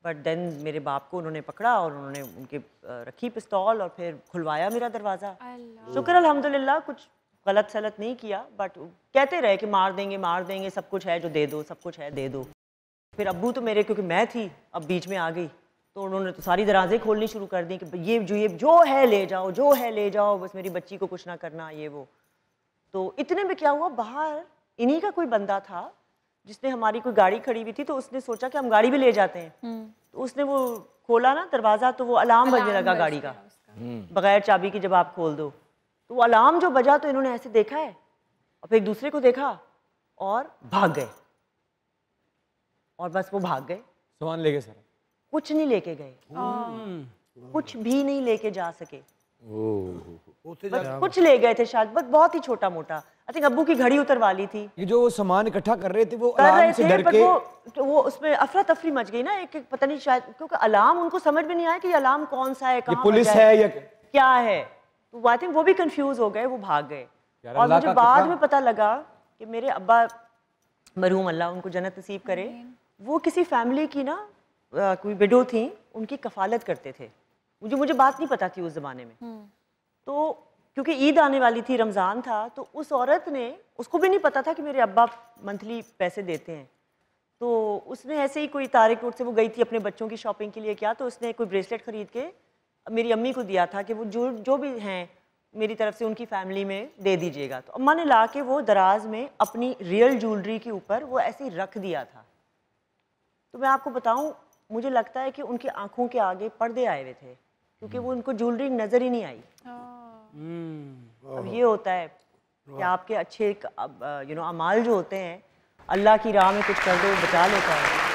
बट देन मेरे बाप को उन्होंने पकड़ा और उन्होंने उनके रखी पिस्तौल और फिर खुलवाया मेरा दरवाज़ा। शुक्र अल्हम्दुलिल्लाह कुछ गलत सलत नहीं किया, बट कहते रहे कि मार देंगे सब कुछ है जो दे दो, सब कुछ है दे दो। फिर अब्बू तो मेरे क्योंकि मैं थी अब बीच में आ गई तो उन्होंने तो सारी दरवाजे खोलनी शुरू कर दी कि ये जो है ले जाओ, जो है ले जाओ, बस मेरी बच्ची को कुछ ना करना ये वो। तो इतने में क्या हुआ, बाहर इन्हीं का कोई बंदा था जिसने हमारी कोई गाड़ी खड़ी हुई थी तो उसने सोचा कि हम गाड़ी भी ले जाते हैं। तो उसने वो खोला ना दरवाज़ा तो वो अलार्म बजने लगा गाड़ी का बगैर चाबी की। जब आप खोल दो तो वो अलार्म जो बजा तो इन्होंने ऐसे देखा है और फिर एक दूसरे को देखा और भाग गए और बस वो भाग गए। सामान ले गए सर? कुछ नहीं लेके गए, कुछ भी नहीं लेके जा सके। कुछ ले गए थे शायद, बस बहुत ही छोटा मोटा। आई थिंक अब्बू की घड़ी उतरवा ली थी। ये जो सामान इकट्ठा कर रहे थे वो अलार्म से डर के वो उसमें अफरा तफरी मच गई ना, एक पता नहीं शायद क्योंकि अलार्म उनको समझ में नहीं आया कि अलार्म कौन सा है, कहाँ पुलिस है या क्या है। तो आई थिंक वो भी कंफ्यूज हो गए, वो भाग गए। और मुझे बाद में पता लगा कि मेरे अब्बा मरहूम अल्लाह उनको जन्नत नसीब करे, वो किसी फैमिली की ना कोई विडो थी, उनकी कफालत करते थे। मुझे बात नहीं पता थी उस ज़माने में। तो क्योंकि ईद आने वाली थी, रमज़ान था, तो उस औरत ने, उसको भी नहीं पता था कि मेरे अब्बा मंथली पैसे देते हैं। तो उसने ऐसे ही कोई तारिक रोड से वो गई थी अपने बच्चों की शॉपिंग के लिए क्या, तो उसने कोई ब्रेसलेट ख़रीद के मेरी अम्मी को दिया था कि वो जो भी हैं मेरी तरफ से उनकी फैमिली में दे दीजिएगा। तो अम्मा ने ला के वो दराज में अपनी रियल ज्वेलरी के ऊपर वो ऐसे ही रख दिया था। तो मैं आपको बताऊं, मुझे लगता है कि उनकी आंखों के आगे पर्दे आए हुए थे क्योंकि वो उनको ज्वेलरी नज़र ही नहीं आई। अब ये होता है कि आपके अच्छे अमाल जो होते हैं अल्लाह की राह में कुछ कर दो, बचा लेता है।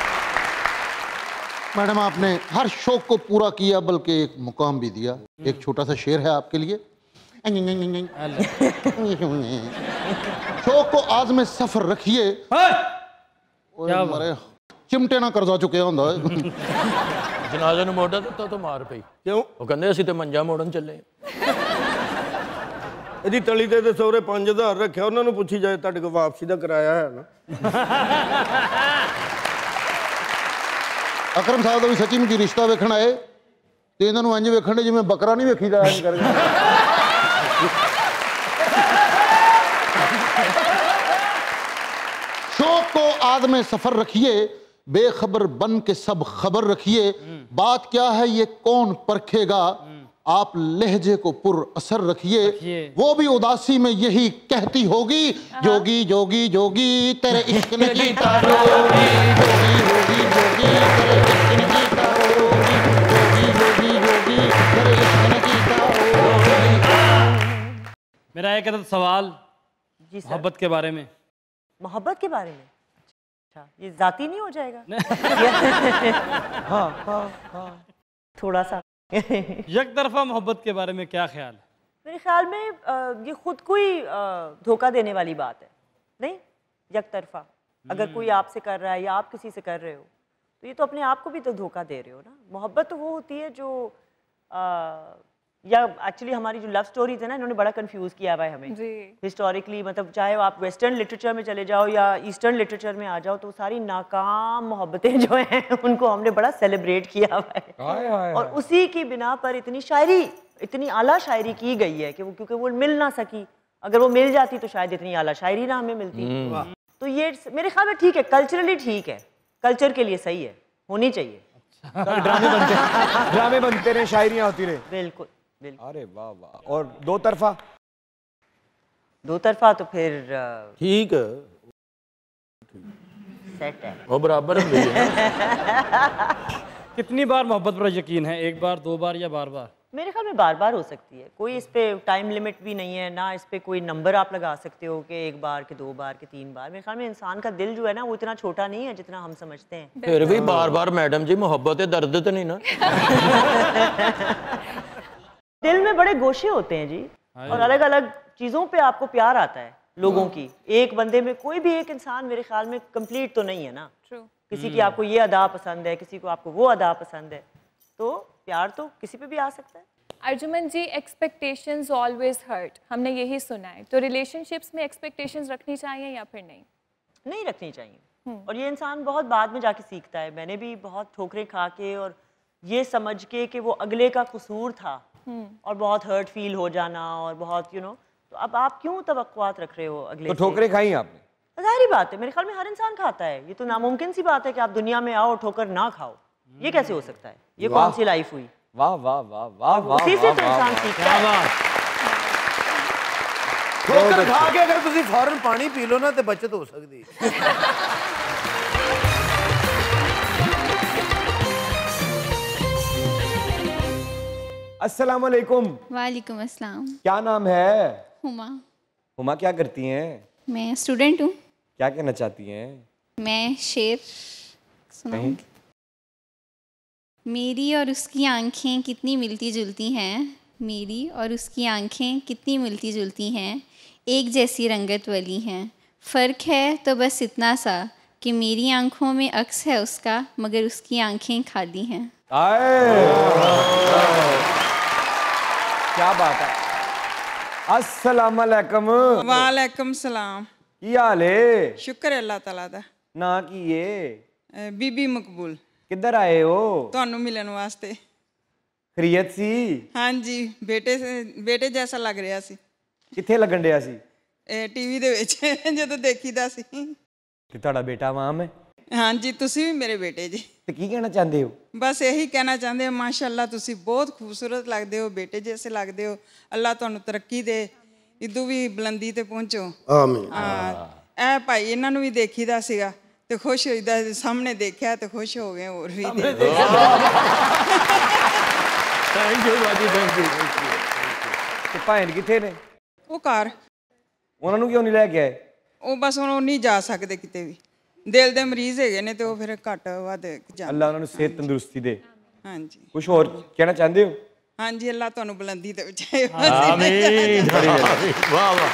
मैडम आपने हर शौक को पूरा किया बल्कि एक मुकाम भी दिया। एक छोटा सा शेर है आपके लिए शौक को आज़मे सफर रखिए। क्या मारे चिमटे ना करजा चुके होंदा ਜਨਾਜ਼ੇ ਨੂੰ ਮੋਢਾ ਦਿੱਤਾ ਤਾਂ ਮਾਰ ਪਈ ਕਿਉਂ? ਉਹ ਕਹਿੰਦੇ ਅਸੀਂ ਤੇ ਮੰਜਾ ਮੋੜਨ ਚੱਲੇ। ਇਹਦੀ ਤਲੀ ਤੇ ਸਹੁਰੇ 5000 ਰੱਖਿਆ, ਉਹਨਾਂ ਨੂੰ ਪੁੱਛੀ ਜਾਏ ਤੁਹਾਡੇ ਕੋਲ ਵਾਪਸੀ ਦਾ ਕਿਰਾਇਆ ਹੈ ਨਾ। ਅਕਰਮ ਸਾਹਿਬ ਦਾ ਵੀ ਸੱਚੀ ਮੁੱਚੀ ਰਿਸ਼ਤਾ ਵੇਖਣ ਆਏ ਤੇ ਇਹਨਾਂ ਨੂੰ ਇੰਜ ਵੇਖਣ ਦੇ ਜਿਵੇਂ ਬੱਕਰਾ ਨਹੀਂ ਵੇਖੀਦਾ ਇੰਜ ਕਰਕੇ। शौक को आदमे सफर रखिए, बेखबर बन के सब खबर रखिए। बात क्या है ये कौन परखेगा, आप लहजे को पुर असर रखिए। वो भी उदासी में यही कहती होगी, जोगी जोगी जोगी तेरे इश्क ने गीता रोगी, जोगी जोगी जोगी तेरे इश्क ने गीता रोगी, जोगी जोगी जोगी तेरे इश्क ने गीता रोगी। मेरा एक अदद सवाल मोहब्बत के बारे में। मोहब्बत के बारे में? अच्छा, ये जाती नहीं हो जाएगा? थोड़ा सा। एक तरफा मोहब्बत के बारे में क्या ख्याल है? मेरे ख्याल में ये खुद को ही धोखा देने वाली बात है, नहीं? एक तरफा अगर कोई आपसे कर रहा है या आप किसी से कर रहे हो तो ये तो अपने आप को भी तो धोखा दे रहे हो ना। मोहब्बत तो वो होती है जो या एक्चुअली हमारी जो लव स्टोरीज है ना, इन्होंने बड़ा कंफ्यूज किया हुआ है हमें हिस्टोरिकली। मतलब चाहे आप वेस्टर्न लिटरेचर में चले जाओ या ईस्टर्न लिटरेचर में आ जाओ, तो सारी नाकाम मोहब्बतें जो हैं उनको हमने बड़ा सेलिब्रेट किया हुआ है। और उसी की बिना पर इतनी शायरी, इतनी आला शायरी की गई है कि वो, क्योंकि वो मिल ना सकी, अगर वो मिल जाती तो शायद इतनी आला शायरी ना हमें मिलती। तो ये मेरे ख्याल में ठीक है, कल्चरली ठीक है, कल्चर के लिए सही है, होनी चाहिए। ड्रामे बनते रहे, शायरियां होती रहे। बिल्कुल। अरे वाह वाह। और दो तरफा? दो तरफा तो फिर ठीक है, सेट है, वो बराबर है। कितनी बार मोहब्बत पर यकीन है? एक बार, दो बार या बार बार? मेरे ख्याल में बार बार हो सकती है, कोई इस पे टाइम लिमिट भी नहीं है ना, इस पे कोई नंबर आप लगा सकते हो कि एक बार के, दो बार के, तीन बार। मेरे ख्याल में इंसान का दिल जो है ना वो इतना छोटा नहीं है जितना हम समझते हैं। फिर भी बार बार मैडम जी मोहब्बत है, दर्द तो नहीं ना? दिल में बड़े गोशे होते हैं जी, और अलग अलग चीज़ों पे आपको प्यार आता है लोगों की। एक बंदे में कोई भी एक इंसान मेरे ख्याल में कंप्लीट तो नहीं है ना। किसी की आपको ये अदा पसंद है, किसी को आपको वो अदा पसंद है, तो प्यार तो किसी पे भी आ सकता है। अर्जुमन जी, एक्सपेक्टेशंस ऑलवेज हर्ट, हमने यही सुना है, तो रिलेशनशिप्स में एक्सपेक्टेशंस रखनी चाहिए या फिर नहीं? नहीं रखनी चाहिए। और ये इंसान बहुत बाद में जाके सीखता है। मैंने भी बहुत ठोकरें खा के और ये समझ के कि वो अगले का कसूर था और बहुत हर्ट फील हो जाना और बहुत तो अब आप क्यों तवक्कुआत रख रहे हो अगले तो ठोकरें खाई आपने? जाहिर बात है, मेरे ख्याल में हर इंसान खाता है। ये तो नामुमकिन सी बात है कि आप दुनिया में आओ ठोकर ना खाओ। ये कैसे हो सकता है? ये कौन सी लाइफ हुई? वाह वाह वाह वाह वाह। उसी से तो इंसान सीखता है। ठोकर खा के अगर तुसी फौरन पानी पी लो ना तो बचत हो सकती है। अस्सलाम वालेकुम। वालेकुम अस्सलाम। क्या नाम है? हुमा। हुमा क्या करती हैं? मैं स्टूडेंट हूँ। क्या कहना चाहती हैं? मैं शेर सुनाऊंगी। मेरी और उसकी आंखें कितनी मिलती जुलती हैं, मेरी और उसकी आंखें कितनी मिलती जुलती हैं, एक जैसी रंगत वाली हैं। फ़र्क है तो बस इतना सा कि मेरी आंखों में अक्स है उसका, मगर उसकी आंखें खाली हैं। क्या बात है। अस्सलाम वालेकुम। वालेकुम सलाम। की हाल है? शुक्र है अल्लाह ताला दा। ना की ये बीबी मकबूल। किधर आए हो? ਤੁਹਾਨੂੰ ਮਿਲਣ ਵਾਸਤੇ। खैरियत सी? हाँ जी, बेटे जैसा लग रहा सी। किथे लगन दिया सी? टीवी ਦੇ ਵਿੱਚ ਜਦੋਂ ਦੇਖੀਦਾ ਸੀ। कि ਤੁਹਾਡਾ बेटा माम है? हाँ जी, ਤੁਸੀਂ ਵੀ ਮੇਰੇ बेटे जी। ਤੇ ਕੀ ਕਹਿਣਾ ਚਾਹੁੰਦੇ ਹੋ? बस यही कहना चाहते हो, माशाअल्लाह ਤੁਸੀਂ बहुत खूबसूरत लगते हो, बेटे जैसे लगते हो। अल्लाह ਤੁਹਾਨੂੰ ਤਰੱਕੀ ਦੇ, ਇਦੋਂ ਵੀ ਬੁਲੰਦੀ ਤੇ ਪਹੁੰਚੋ। ਆਮੀਨ। ਇਹ ਭਾਈ ਇਹਨਾਂ ਨੂੰ ਵੀ ਦੇਖੀਦਾ ਸੀਗਾ ਤੇ ਖੁਸ਼ ਹੋਈਦਾ, ਸਾਹਮਣੇ ਦੇਖਿਆ ਤੇ ਖੁਸ਼ ਹੋ ਗਏ ਹੋਰ ਵੀ। थैंक यू बाजी, थैंक यू। ਤੇ ਭੈਣ ਕਿੱਥੇ ਨੇ? ਉਹ ਘਰ। ਉਹਨਾਂ ਨੂੰ ਕਿਉਂ ਨਹੀਂ ਲੈ ਕੇ ਆਏ? ਉਹ ਬਸ ਹੁਣ ਉਹ ਨਹੀਂ ਜਾ ਸਕਦੇ ਕਿਤੇ ਵੀ, ਦਿਲ ਦੇ ਮਰੀਜ਼ ਹੈਗੇ ਨੇ ਤੇ ਉਹ ਫਿਰ ਘੱਟ ਵੱਧ ਜਾਂਦੇ। ਅੱਲਾ ਉਹਨਾਂ ਨੂੰ ਸਿਹਤ ਤੰਦਰੁਸਤੀ ਦੇ। ਹਾਂਜੀ। ਕੁਝ ਹੋਰ ਕਹਿਣਾ ਚਾਹੁੰਦੇ ਹੋ? ਹਾਂਜੀ ਅੱਲਾ ਤੁਹਾਨੂੰ ਬੁਲੰਦੀ ਤੇ ਪਹੁੰਚਾਏ ਆਮੀਨ ਵਾਹ वाह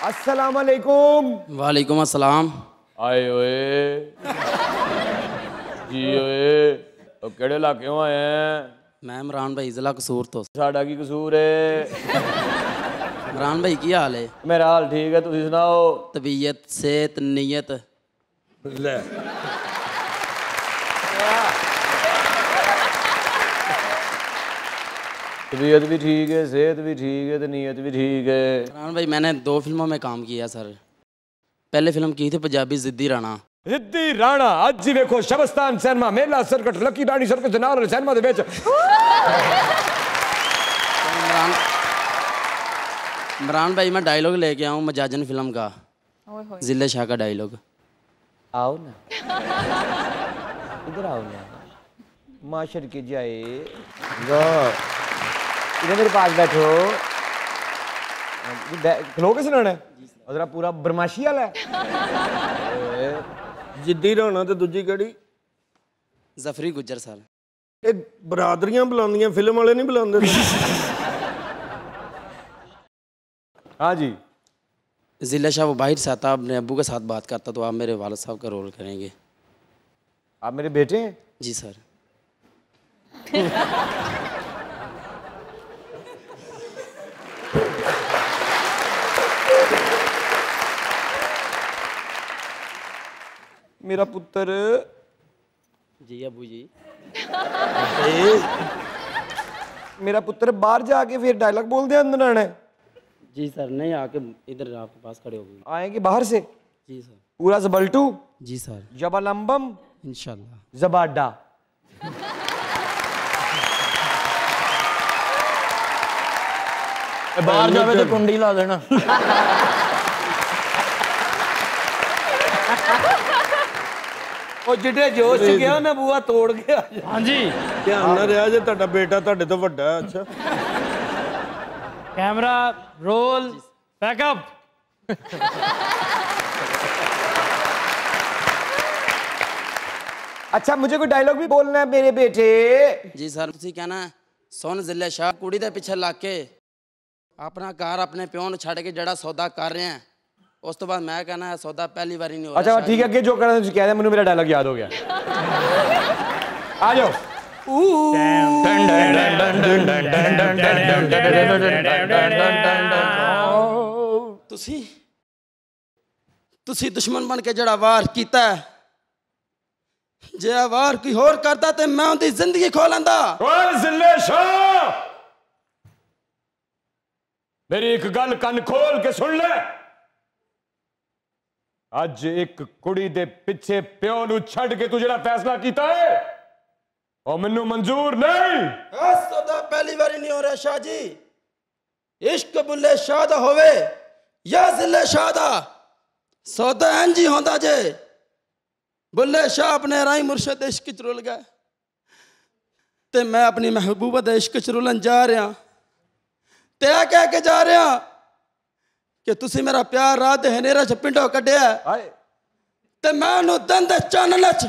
अस्सलाम वालेकुम। वालेकुम अस्सलाम। आए ओए जी ओए ਉਹ ਕਿਹੜੇ ਇਲਾਕਿਓਂ ਆਏ ਆ? मैं इमरान भाई जिला कसूर तो। ਸਾਡਾ ਕੀ ਕਸੂਰ ਹੈ? इमरान भाई की हाल है? ਮੇਰਾ ਹਾਲ ਠੀਕ ਹੈ, ਤੁਸੀਂ ਸੁਣਾਓ? तबीयत सेहत नीयत ਲੈ तबीयत भी ठीक है, सेहत भी ठीक है, तो नीयत भी ठीक है। इमरान भाई मैंने 2 फिल्मों में काम किया सर। पहले फिल्म की थी पंजाबी जिद्दी राणा। जिद्दी राणा ਅੱਜ ਹੀ ਵੇਖੋ ਸ਼ਬਸਤਾਨ ਸਿਨੇਮਾ ਮੇਲਾ ਸਰਕਟ ਲੱਕੀ ਰਾਣੀ ਸਰਕਟ ਦੇ ਨਾਲ ਸਿਨੇਮਾ ਦੇ ਵਿੱਚ। इमरान भाई मैं डायलॉग लेके आऊँ मजाजन फिल्म का, जिले शाह का डायलॉग। आओ ना इधर आओ ना माशर के जाए इधर मेरे पास बैठो। खलोगे सुनाना है जरा पूरा बरमाशी वाला है। जिद्दी राणा ते दूजी केड़ी? जफरी गुज्जर सर। ये बरादरियां बुलांदियां, फिल्म वाले नहीं बुलांदे? हाँ जी। जिले शाह वो बाहर से आता, अपने अब्बू के साथ बात करता, तो आप मेरे वालिद साहब का रोल करेंगे। आप मेरे बेटे हैं? जी सर। मेरा पुत्र। जी अबू जी। मेरा पुत्र बाहर जाके फिर डायलॉग बोल दे अंदर आना है। जी सर नहीं आके इधर आपके पास खड़े हो गए। आएंगे बाहर से? जी सर। पूरा जबल्टू? जी सर। जबलंबम इंशाल्लाह। जबाडा। बाहर जावे तो कुंडी ला देना। ਉਹ ਜਿਹੜੇ ਜੋਸ਼ ਚ ਗਿਆ ਨਾ ਬੂਆ ਤੋੜ ਗਿਆ। ਹਾਂਜੀ ਧਿਆਨ ਨਾਲ ਰਿਹਾ ਜੇ ਤੁਹਾਡਾ ਬੇਟਾ ਤੁਹਾਡੇ ਤੋਂ ਵੱਡਾ ਹੈ। ਅੱਛਾ कैमरा रोल बैकअप। अच्छा मुझे कोई डायलॉग भी बोलना है मेरे बेटे। जी सर ਤੁਸੀਂ कहना सुन जिले शाह कुड़ी ਦੇ ਪਿੱਛੇ ਲੱਗ ਕੇ ਆਪਣਾ ਘਰ ਆਪਣੇ ਪਿਓ ਨੂੰ ਛੱਡ ਕੇ ਜਿਹੜਾ ਸੌਦਾ ਕਰ ਰਹੇ ਆ, ਉਸ ਤੋਂ ਬਾਅਦ ਮੈਂ कहना सौदा पहली बार ही नहीं हो रहा। अच्छा ठीक है अगे जो करना तुझे कह दे, मैंने मेरा डायलॉग याद हो गया। आ जाओ। ਤੁਸੀਂ ਦੁਸ਼ਮਣ ਬਣ ਕੇ ਜਿਹੜਾ ਵਾਰ ਕੀਤਾ, ਜੇ ਵਾਰ ਕੋਈ ਹੋਰ ਕਰਦਾ ਤੇ ਮੈਂ ਉਹਦੀ ਜ਼ਿੰਦਗੀ ਖੋ ਲੈਂਦਾ। ਓਏ ਜ਼ਿਲੇ ਸ਼ਾਹ मेरी एक गल कन खोल के सुन ले। ਅੱਜ ਇੱਕ ਕੁੜੀ ਦੇ ਪਿੱਛੇ ਪਿਓ ਨੂੰ ਛੱਡ ਕੇ ਤੂੰ ਜਿਹੜਾ ਫੈਸਲਾ ਕੀਤਾ ਹੈ ਉਹ ਮੈਨੂੰ ਮਨਜ਼ੂਰ ਨਹੀਂ। ਇਹ ਸੌਦਾ ਪਹਿਲੀ ਵਾਰੀ ਨਹੀਂ ਹੋ ਰਿਹਾ ਸ਼ਾਹ ਜੀ। ਇਸ਼ਕ ਬੁੱਲੇ ਸ਼ਾਹ ਦਾ ਹੋਵੇ ਜਾਂ ਜ਼ਿਲੇ ਸ਼ਾਹ ਦਾ, ਸੌਦਾ ਇੰਜ ਹੀ ਹੁੰਦਾ ਜੇ। ਬੁੱਲੇ ਸ਼ਾਹ ਆਪਣੇ ਰਾਈ ਮੁਰਸ਼ਦ ਦੇ ਇਸ਼ਕ ਚ ਰੁਲ ਗਏ ਤੇ ਮੈਂ ਆਪਣੀ ਮਹਿਬੂਬਾ ਦੇ ਇਸ਼ਕ ਚ ਰੁਲਣ ਜਾ ਰਿਹਾ ਤੇ ਇਹ ਕਹਿ ਕੇ ਜਾ ਰਿਹਾ कि तुसी मेरा प्यार रात दे हनेरा च पिंडों कड्डिया ते मैं उन्होंने दिन दे चानने च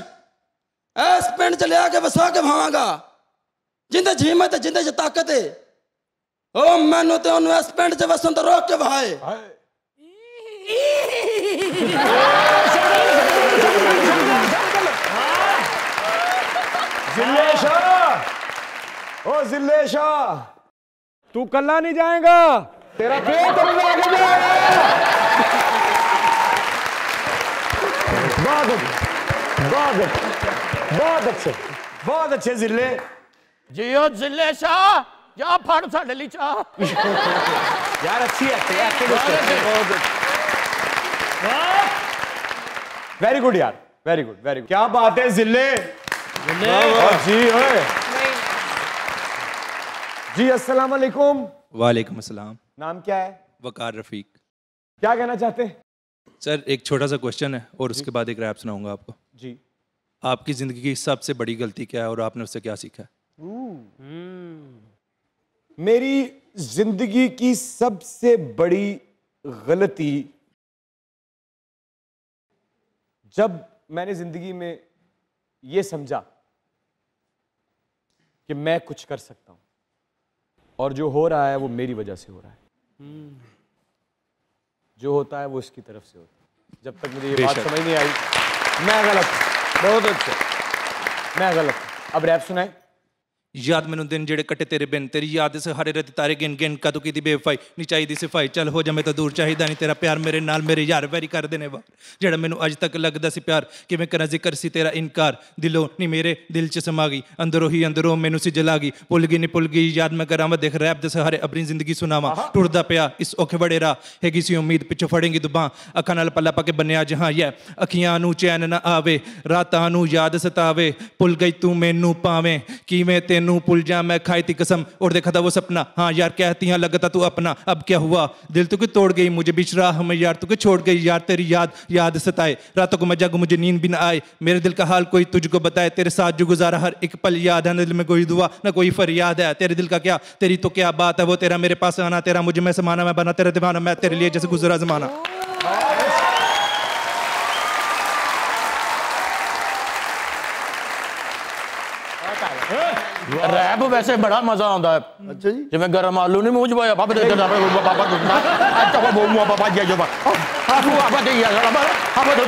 इस पिंड च लिया के वसा के भावांगा जिंदे च हिम्मत है, जिंदे च ताकत है। ओ मैनू ते उन्होंने इस पिंड च वसन तो रोक के भाए। जिले शाह, ओ जिले शाह तू कल्ला नहीं जाएगा, तेरा पेट आगे जाएगा। बहुत अच्छे जिले जी। ओ जिले शाह जा फड़ साडे लई चाह। यार अच्छी वेरी गुड यार, वेरी गुड वेरी गुड। क्या बात है जिले जी। ओए जी अस्सलाम वालेकुम। वालेकुम अस्सलाम। नाम क्या है? वकार रफ़ीक। क्या कहना चाहते हैं? सर एक छोटा सा क्वेश्चन है और उसके बाद एक रैप सुनाऊंगा आपको। जी। आपकी ज़िंदगी की सबसे बड़ी गलती क्या है और आपने उससे क्या सीखा है? मेरी जिंदगी की सबसे बड़ी गलती जब मैंने जिंदगी में ये समझा कि मैं कुछ कर सकता हूं, और जो हो रहा है वो मेरी वजह से हो रहा है। जो होता है वो इसकी तरफ से होता है। जब तक मुझे ये बात समझ नहीं आई, मैं गलत हूं। बहुत अच्छे, मैं गलत हूं। अब रैप सुनाए। याद मैनू दिन जेड़े कटे तेरे बिन, तेरी याद से हरे रत तारे गिन गिन कदों की बेवफाई नहीं चाहिए सिफाई, चल हो जा मैं तो दूर चाहिदा नहीं तेरा प्यार, मेरे नाल मेरे यार वैरी कर देने वार, जेड़ा मैनू अज तक लगदा सी प्यार, किवें करा जिक्र सी तेरा इनकार, दिलों नहीं मेरे दिल च समा गई, अंदरों ही अंदरों मैनू सी जला गई, भुल गई नहीं भुल गई याद मैं करां देख रैप दे सहारे अपनी जिंदगी सुनावा, टुरदा पिया इस औखे बड़े राह, हैगी सी उम्मीद पिछों फड़ेंगी दुबां, अखां नाल पल्ला पा के बन्निया जहां ये अखियां नू चैन ना आवे, रातां नू याद सतावे, भुल गई तू मैनू पावें, किवें तेनू भुल जा मैं खाई थी कसम, और देखा था वो सपना, हाँ यार कहती हाँ लगता तू अपना, अब क्या हुआ दिल तू क्यों तोड़ गई मुझे बीच राह में यार, तू क्यों छोड़ गई यार, तेरी याद सताए, रातों को मैं जागूं मुझे नींद भी ना आए, मेरे दिल का हाल कोई तुझको बताए, तेरे साथ जो गुजारा हर एक पल याद है, दिल में कोई दुआ ना कोई फरियाद है, तेरे दिल का क्या तेरी तो क्या बात है, वो तेरा मेरे पास आना, तेरा मुझे मैं समाना, मैं बना तेरा दीवाना, मैं तेरे लिए जैसे गुजरा जमाना। रैप वैसे बड़ा मजा आता है। अच्छा जी, जिवें गरम आलू नहीं मुंह च पाया पापा दे दे पापा अच्छा वो मुंह पापा ये जो पापा दे यार पापा दे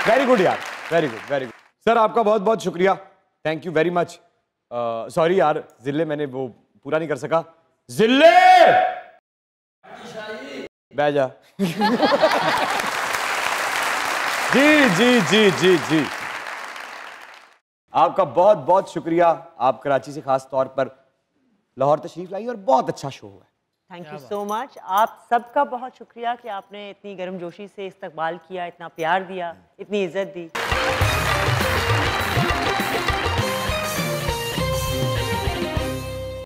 वेरी गुड यार, very good, very good sir, आपका बहुत बहुत शुक्रिया, thank you very much. Sorry यार जिले मैंने वो पूरा नहीं कर सका। जिले बैठ जा। जी जी जी जी जी, आपका बहुत बहुत शुक्रिया, आप कराची से खास तौर पर लाहौर तशरीफ लाई और बहुत अच्छा शो हुआ। थैंक यू सो मच, आप सबका बहुत शुक्रिया कि आपने इतनी गर्मजोशी से इस्तकबाल किया, इतना प्यार दिया, इतनी इज्जत दी।